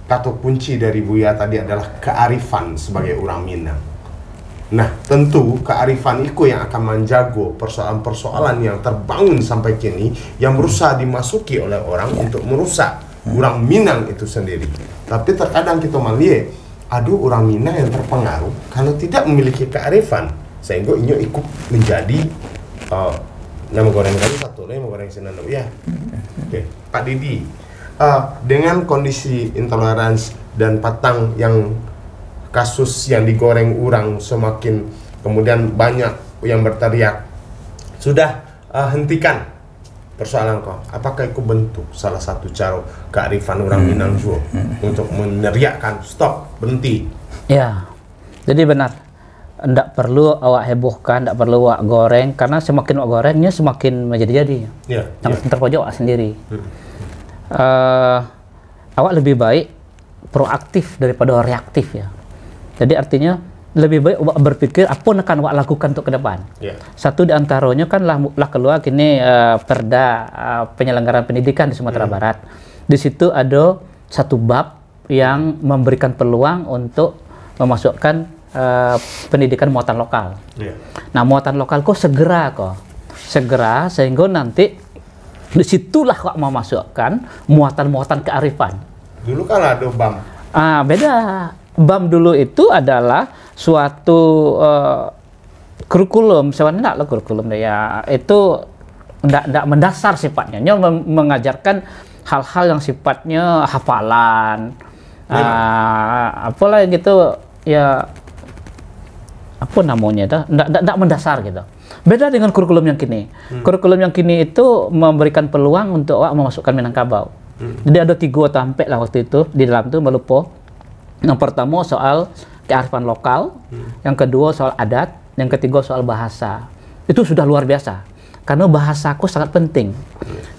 kata kunci dari Buya tadi adalah kearifan sebagai orang Minang. Nah, tentu kearifan itu yang akan menjaga persoalan-persoalan yang terbangun sampai kini yang berusaha dimasuki oleh orang untuk merusak orang Minang itu sendiri. Tapi terkadang kita melihat ada orang Minang yang terpengaruh kalau tidak memiliki kearifan, sehingga inyo ikut menjadi nama goreng kali satu, nama goreng sinan ya. Oke, Pak Didi, dengan kondisi intoleransi dan patang yang kasus yang digoreng orang semakin kemudian banyak yang berteriak, sudah hentikan persoalan kau. Apakah itu bentuk salah satu cara kearifan orang Minang juga untuk meneriakkan stop, berhenti? Ya, jadi benar. Ndak perlu awak hebohkan, ndak perlu awak goreng, karena semakin awak gorengnya semakin menjadi-jadi. Yang terpojok awak sendiri. Awak lebih baik proaktif daripada reaktif ya. Jadi artinya lebih baik awak berpikir apa yang akan awak lakukan untuk ke depan. Satu di antaranya kan lah keluar kini perda penyelenggaraan pendidikan di Sumatera Barat. Di situ ada satu bab yang memberikan peluang untuk memasukkan pendidikan muatan lokal. Nah, muatan lokal kok segera sehingga nanti disitulah kok memasukkan muatan-muatan kearifan. Dulu kan ada BAM. Beda. BAM dulu itu adalah suatu kurikulum, sebenarnya lah kurikulum ya. Itu tidak mendasar sifatnya, mengajarkan hal-hal yang sifatnya hafalan, apalah gitu ya. Apa namanya, tidak mendasar gitu. Beda dengan kurikulum yang kini. Kurikulum yang kini itu memberikan peluang untuk awak memasukkan Minangkabau. Jadi ada 3 tampek lah waktu itu di dalam itu melupo. Yang pertama soal kearifan lokal, yang kedua soal adat, yang ketiga soal bahasa. Itu sudah luar biasa. Karena bahasaku sangat penting.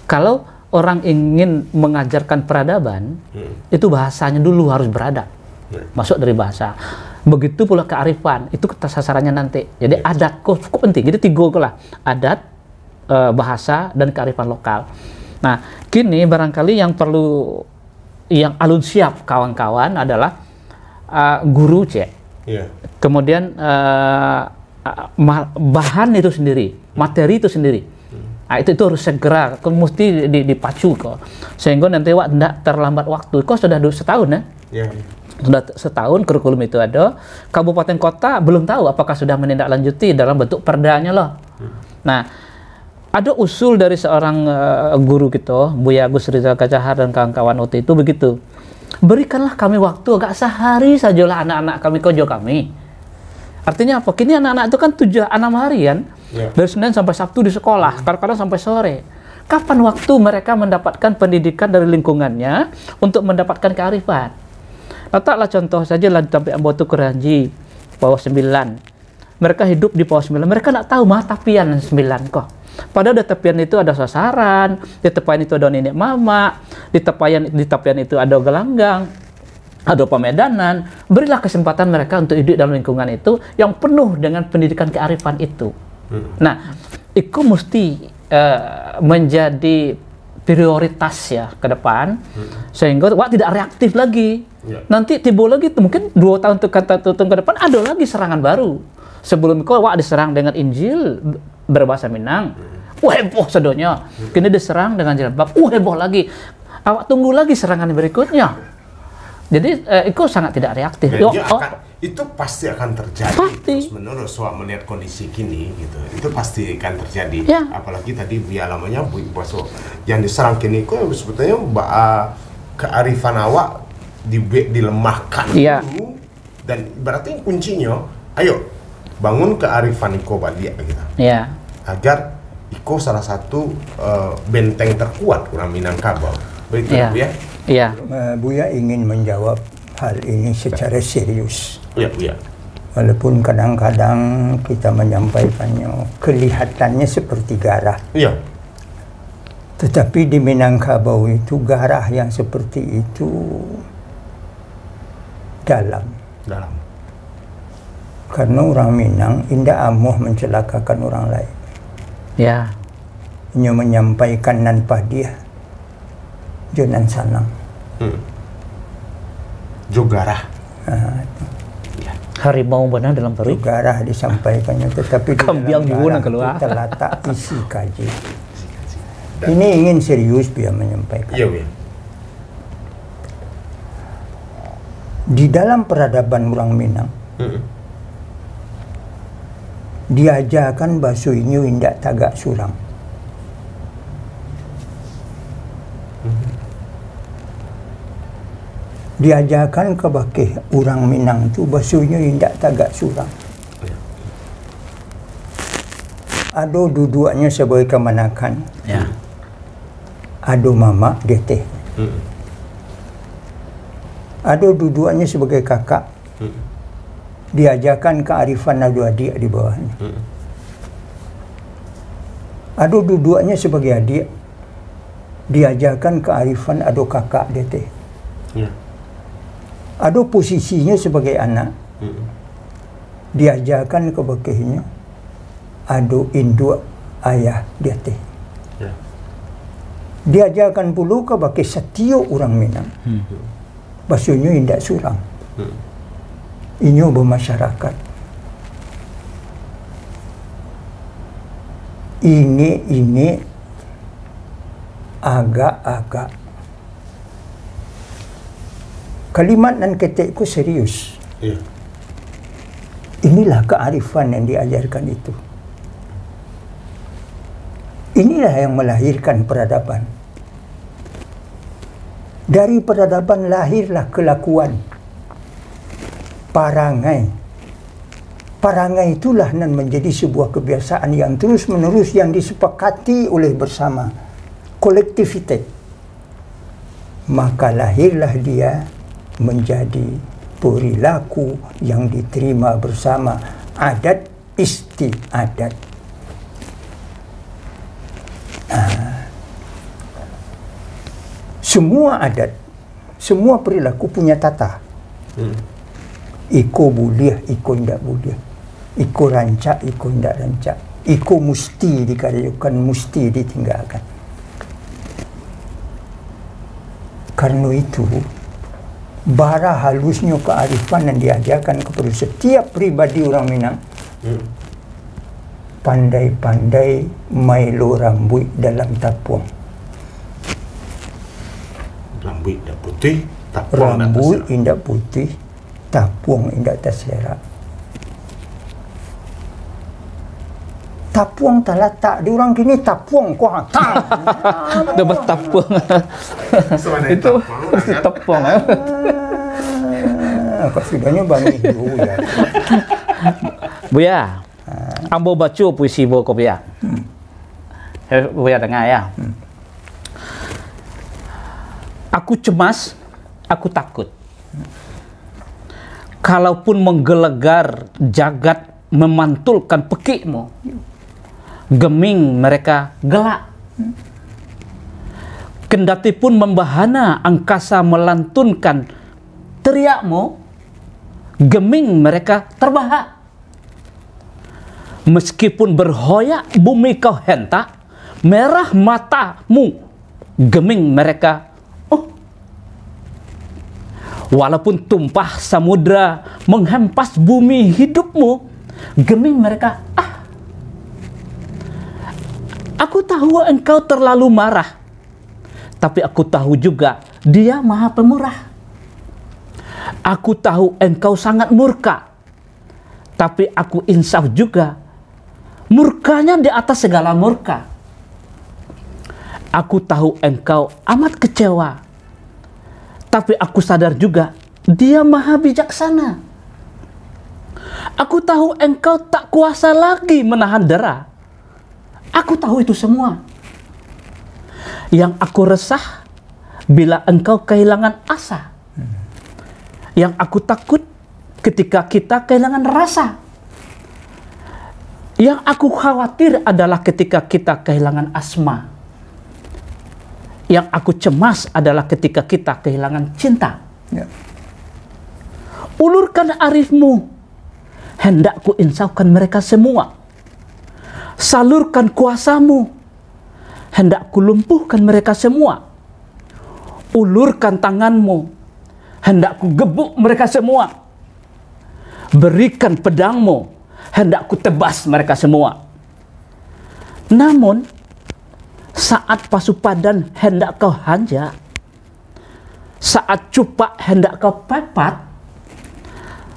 Kalau orang ingin mengajarkan peradaban, itu bahasanya dulu harus beradab. Masuk dari bahasa. Begitu pula kearifan, itu sasarannya nanti. Jadi adat kok cukup penting. Jadi 3 lah, adat, bahasa, dan kearifan lokal. Nah, kini barangkali yang perlu, yang alun siap kawan-kawan adalah guru cek. Kemudian bahan itu sendiri, materi itu sendiri. Itu harus segera, mesti dipacu kok. Sehingga nanti tidak terlambat waktu. Kok sudah 2 setahun ya? Sudah setahun kurikulum itu ada, kabupaten kota belum tahu apakah sudah menindaklanjuti dalam bentuk perdanya loh. Nah, ada usul dari seorang guru gitu, Buya Agus Rizal Kacahar dan kawan-kawan waktu itu begitu. Berikanlah kami waktu agak sehari sajalah anak-anak kami, kojo kami. Artinya apa? Kini anak-anak itu kan 6 harian, dari Senin sampai Sabtu di sekolah, kadang-kadang sampai sore. Kapan waktu mereka mendapatkan pendidikan dari lingkungannya untuk mendapatkan kearifan? Letaklah contoh saja lah sampai Amboto Keranji, bawah 9. Mereka hidup di bawah 9. Mereka tidak tahu mah tapian 9 kok. Padahal di tepian itu ada sasaran, di tepian itu ada nenek mama, di tepian itu ada gelanggang, ada pemedanan. Berilah kesempatan mereka untuk hidup dalam lingkungan itu yang penuh dengan pendidikan kearifan itu. Nah, itu mesti menjadi prioritas ya ke depan, sehingga wak tidak reaktif lagi. Nanti timbul lagi mungkin 2 tahun ke depan ada lagi serangan baru. Sebelum itu wak diserang dengan Injil berbahasa Minang, heboh sedonya. Kini diserang dengan jilbab, heboh lagi. Awak tunggu lagi serangan berikutnya. Jadi itu sangat tidak reaktif. Itu pasti akan terjadi. Terus menurut soal melihat kondisi kini gitu, itu pasti akan terjadi. Ya. Apalagi tadi Buya lamanya Bu Baso yang diserang kini kok sebetulnya kearifan awak dilemahkan dulu, dan berarti kuncinya, ayo bangun kearifan iko balik gitu. Ya. Agar iko salah satu benteng terkuat orang Minangkabau. Begitu Ya. Bu ya? Iya. Buya ingin menjawab hal ini secara serius. Iya, Bu ya. Walaupun kadang-kadang kita menyampaikannya kelihatannya seperti garah. Iya. Tetapi di Minangkabau itu garah yang seperti itu dalam. Karena orang Minang indah amuh mencelakakan orang lain. Ya. Hanya menyampaikan nan padiah, jonan sanang. Jogarah. Harimau benar dalam perut. Garah disampaikannya, tetapi di Kambiang dalam juga garah keluar. itu terletak isi kaji. Ini ingin serius dia menyampaikan. Iya, Bu ya. Di dalam peradaban orang Minang, diajarkan bahasa inyo indak tagak surang. Diajarkan ke bakih orang Minang tu bahasa inyo indak tagak surang. Ada duduknya sebagai kemanakan. Ya. Ada mama deteh. Ada duduknya sebagai kakak. Diajarkan kearifan ada adik di bawahnya. Ada duduknya sebagai adik. Diajarkan kearifan ada kakak deteh. Ada posisinya sebagai anak. Diajarkan ke bakihnya ada induk ayah deteh. Diajarkan pula ke bakih setiap orang Minang. Bahasanya indak surang. Inyo bermasyarakat. Ini agak-agak. Kalimat dan ketikku serius. Inilah kearifan yang diajarkan itu. Inilah yang melahirkan peradaban. Dari peradaban lahirlah kelakuan. Parangai. Parangai itulah nan menjadi sebuah kebiasaan yang terus-menerus yang disepakati oleh bersama. Kolektivitas. Maka lahirlah dia menjadi perilaku yang diterima bersama, adat istiadat. Semua adat, semua perilaku punya tata. Iko boleh, iko tidak boleh. Iko rancak, iko tidak rancak. Iko mesti dikaryakan, mesti ditinggalkan. Karena itu, bara halusnya kearifan yang diajarkan kepada setiap pribadi orang Minang. Pandai-pandai mailo rambut dalam tapuang. Rambut dah putih, Tapuang dak rambut terserak. indak putih, tapuang indak terserak. Tapuang tak letak di orang kini tapuang kau hantar. Dapat tapuang. Sebenarnya Itu tapuang, mesti kan? tapuang. Kau sudahnya banyak dulu ya. Buya, ambo baca puisi bo ko Buya. Buya dengar ya. Aku cemas, aku takut. Kalaupun menggelegar jagat memantulkan pekikmu, geming mereka gelak. Kendati pun membahana angkasa melantunkan teriakmu, geming mereka terbahak. Meskipun berhoyak bumi kau hentak, merah matamu, geming mereka. Oh, walaupun tumpah samudra menghempas bumi hidupmu, geming mereka. Ah, aku tahu engkau terlalu marah, tapi aku tahu juga Dia Maha Pemurah. Aku tahu engkau sangat murka, tapi aku insaf juga. Murkanya di atas segala murka. Aku tahu engkau amat kecewa, tapi aku sadar juga Dia Maha Bijaksana. Aku tahu engkau tak kuasa lagi menahan dera. Aku tahu itu semua. Yang aku resah bila engkau kehilangan asa. Yang aku takut ketika kita kehilangan rasa. Yang aku khawatir adalah ketika kita kehilangan asma. Yang aku cemas adalah ketika kita kehilangan cinta. Ya. Ulurkan arifmu, hendak ku insafkan mereka semua. Salurkan kuasamu, hendak ku lumpuhkan mereka semua. Ulurkan tanganmu, hendak ku gebuk mereka semua. Berikan pedangmu, hendak ku tebas mereka semua. Namun, saat Pasupadan hendak kau hanja, saat Cupak hendak kau pepat,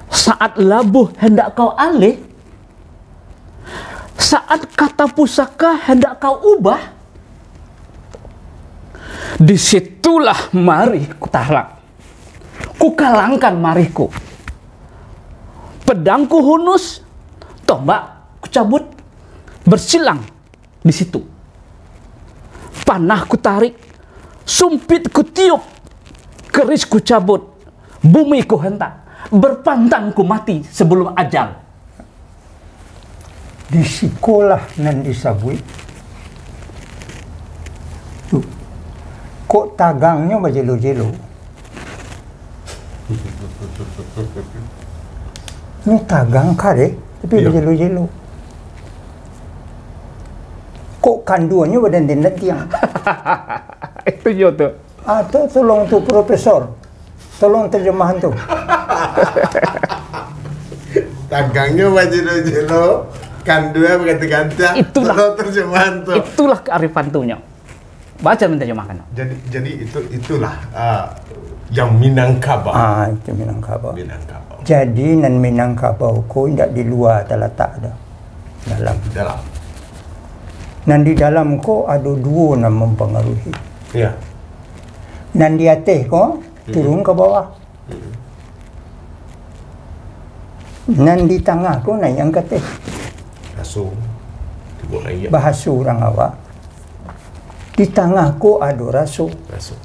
saat Labuh hendak kau alih, saat kata pusaka hendak kau ubah, disitulah mari ku tahlak, ku kalangkan mariku. Pedangku hunus, tombak ku cabut, bersilang di situ. Panah ku tarik, sumpit ku tiup, keris ku cabut, bumi ku hentak, berpantang ku mati sebelum ajal. Di sekolah nan disabui. Tuh. Kok tagangnya berjelo-jelo. Ini tagang kare, tapi Iya. berjelo-jelo. Kok kanduannya berdendeng-dendeng. Itu yo tuh. Atau tolong tuh profesor, tolong terjemahan tuh. Tagangnya bajelo-jelo, kandua berganti-ganti. Itulah. Tolong terjemahan tuh. Itulah kearifan tuhnya. Baca menterjemahkan. Jadi itulah yang Minangkabau. Itu Minangkabau. Minangkabau. Jadi nan Minangkabau ko tidak di luar terletak dah. Dalam. Nan di dalam ko ada dua yang mempengaruhi. Ya. Nan di atas ko turun ke bawah. Nan di tengah ko naik yang ke atas. Langsung diboleh ya. Bahasa orang awak. Di tengah ko ada rasu. Langsung.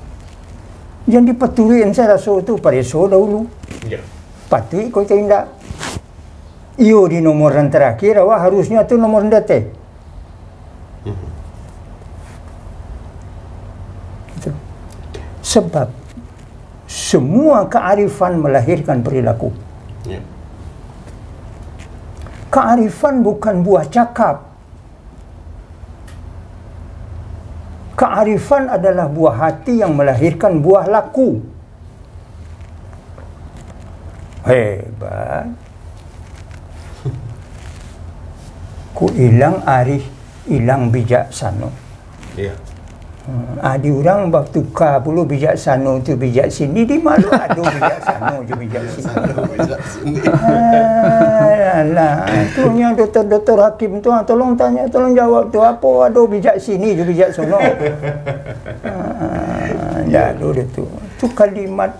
Yang dipaturin saya rasu tu pareso dahulu. Ya. Patui ko tindak. Iyo di nomor yang terakhir awak harusnya tu nomor date. Itu. Sebab semua kearifan melahirkan perilaku. Ya. Kearifan bukan buah cakap. Kearifan adalah buah hati yang melahirkan buah laku. Hebat. Ku hilang arif, hilang bijaksana. Ya. Di orang bab tukar pula bijak sano tu bijak sini di malu aduh bijak sano je bijak sini. Alah, itunya doktor hakim tu tolong tanya, tolong jawab tu apa aduh bijak sini je bijak sono. Aduh tu. Tu kalimat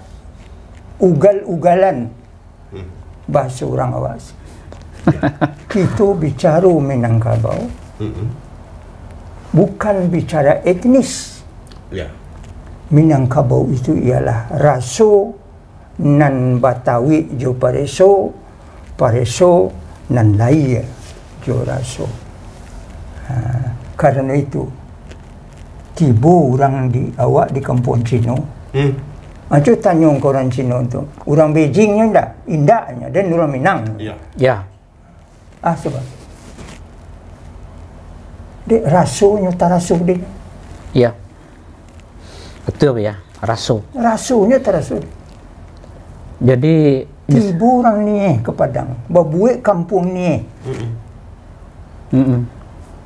ugal-ugalan bahasa orang awas. Kita bicara Minangkabau. Bukan bicara etnis. Ya. Minangkabau itu ialah raso nan Batawi jo pareso, pareso nan Laia jo raso. Karena itu tibo orang di awak di kampung Cino. Acu tanya orang Cino tu, orang Beijingnya enggak, indahnya dan orang Minang. Ya. Ya. Sebab dek rasonya taraso dia. Ya. Betul ya, raso. Rasonya taraso. Jadi Tibu orang ni ke Padang, berbuat kampung ni.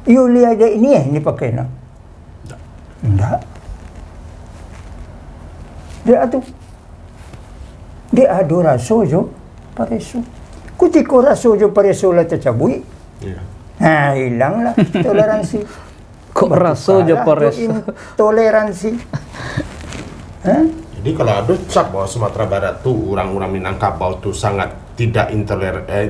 You lihat dek ni pakai nak? Enggak. Dia tu. Dia ada raso jo pareso. Kutiko raso jo pareso lah tercabui. Ya. Hilanglah toleransi. kok raso jo pores. Toleransi. Jadi kalau ada cap bahwa Sumatera Barat tuh orang-orang Minangkabau tuh sangat tidak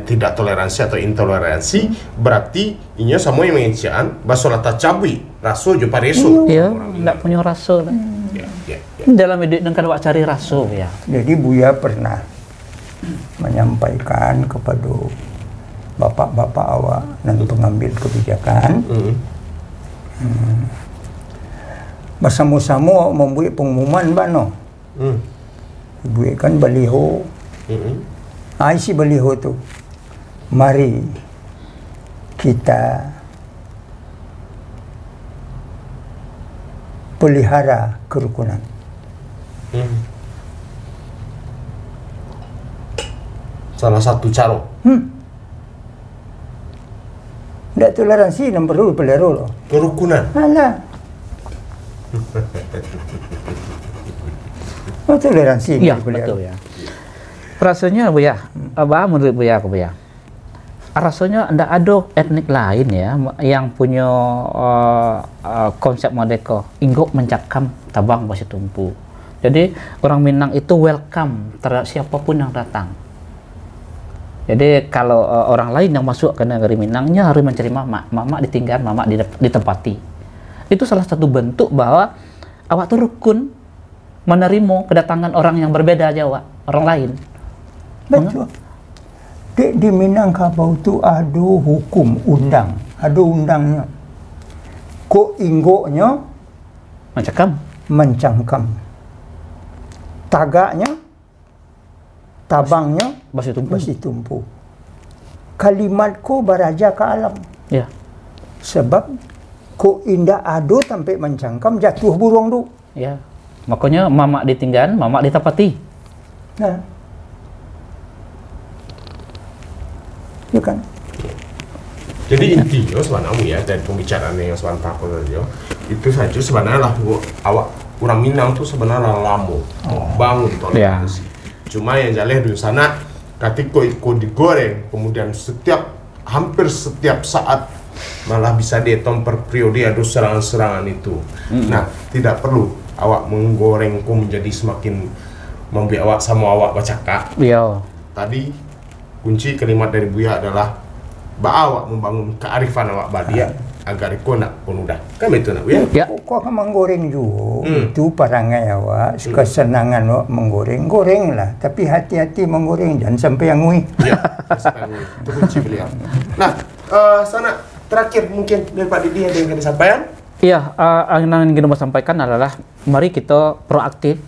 tidak toleransi atau intoleransi, berarti inya semua yang mengencian basola cabui raso jo pareso. Iya, enggak punya raso. Ya. Dalam hidup dan wak cari raso ya. Jadi Buya pernah menyampaikan kepada bapak-bapak awak dan pengambil kebijakan bersama-sama membuat pengumuman bano. Buatkan baliho. Isi baliho tu. Mari kita pelihara kerukunan. Salah satu cara. Tidak toleransi dan perlu pelihara loh. Kerukunan. Alah. Toleransi. Iya, betul ya. Rasanya Bu ya, menurut Bu ya, rasanya ndak ada etnik lain ya yang punya konsep Merdeka inggok mencakam tabang basi tumpu. Jadi orang Minang itu welcome terhadap siapapun yang datang. Jadi kalau orang lain yang masuk ke negeri Minangnya harus mencari mama ditinggal, mama ditempati. Itu salah satu bentuk bahwa awak tuh rukun menerima kedatangan orang yang berbeda Jawa, orang lain. Betul. Di Minangkabau tu ada hukum undang, ada undangnya. Kok inggoknya mencangkam. Tagaknya, tabangnya basi tumpu. Kalimatku beraja ke alam. Ya. Sebab kok indah ado sampai mencangkam jatuh burung tu. Ya. Makanya mama ditinggal, mama ditapati. Nah. Ya kan? Jadi intinya sebenarnya ya dari pembicaraan yang sebentar tadi itu saja sebenarnya lah awak orang Minang tuh sebenarnya lama bangun toleransi. Cuma yang jaleh di sana ketika ikut digoreng kemudian hampir setiap saat malah bisa dihitung per periode ada serangan-serangan itu. Nah, tidak perlu awak menggorengku menjadi semakin membuat awak sama awak bercakap. Iya. Tadi kunci kalimat dari Buya adalah awak membangun kearifan awak badia agar ikut nak penudah. Kan betul nak Buya? Ya. Kok menggoreng juga itu parangai awak kesenangan awak menggoreng, gorenglah. Tapi hati-hati menggoreng jangan sampai yang ngui. Ya, itu kunci beliau. Nah, sana terakhir mungkin dari Pak Didi ada yang ingin disampaikan? Iya, yang ingin mau sampaikan adalah mari kita proaktif.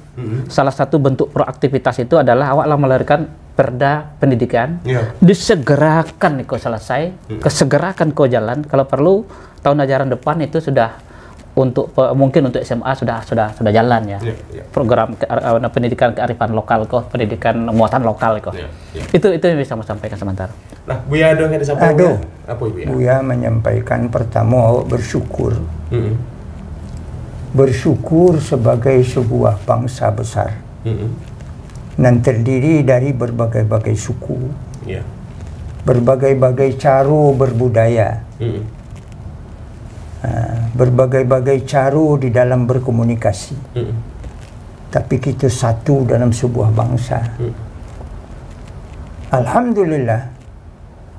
Salah satu bentuk proaktivitas itu adalah awaklah melahirkan perda pendidikan. Disegerakan kau selesai, kesegerakan kau jalan. Kalau perlu tahun ajaran depan itu sudah untuk mungkin untuk SMA sudah jalan ya. Program pendidikan kearifan lokal kok, pendidikan muatan lokal kok. Itu yang bisa saya sampaikan sebentar. Nah, Buya ada yang disampaikan? Apa Buya? Buya menyampaikan pertama awak bersyukur bersyukur sebagai sebuah bangsa besar dan terdiri dari berbagai-bagai suku, berbagai-bagai cara berbudaya, berbagai-bagai cara di dalam berkomunikasi. Tapi kita satu dalam sebuah bangsa. Alhamdulillah,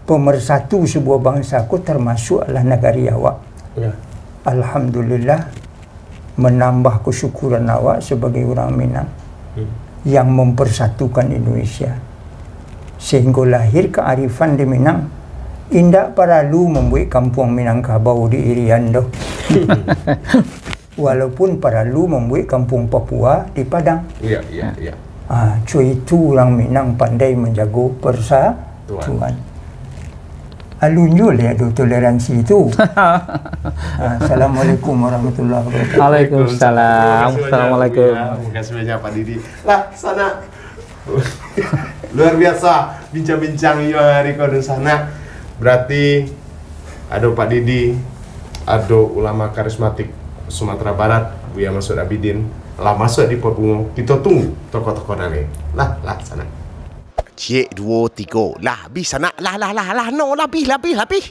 pemersatu sebuah bangsa ku termasuk adalah negari awak. Alhamdulillah, menambah kesyukuran awak sebagai orang Minang yang mempersatukan Indonesia. Sehingga lahir kearifan di Minang. Indak perlu membuat kampung Minangkabau di Irian doh. Walaupun perlu membuat kampung Papua di Padang. Cuy itu orang Minang pandai menjaga persatuan. Alunjul ya do toleransi itu. Assalamualaikum warahmatullahi wabarakatuh. Waalaikumsalam. Assalamualaikum. Terima kasih banyak Pak Didi. Lah sana luar biasa bincang-bincang ya Hariko di sana. Berarti ada Pak Didi, ada ulama karismatik Sumatera Barat, Buya Masud Abidin. Lah masuk di Pabungo, kita tunggu tokoh-tokoh dari. Lah sana. Cik 2 3. Lah habis anak. Lah no, lah habis.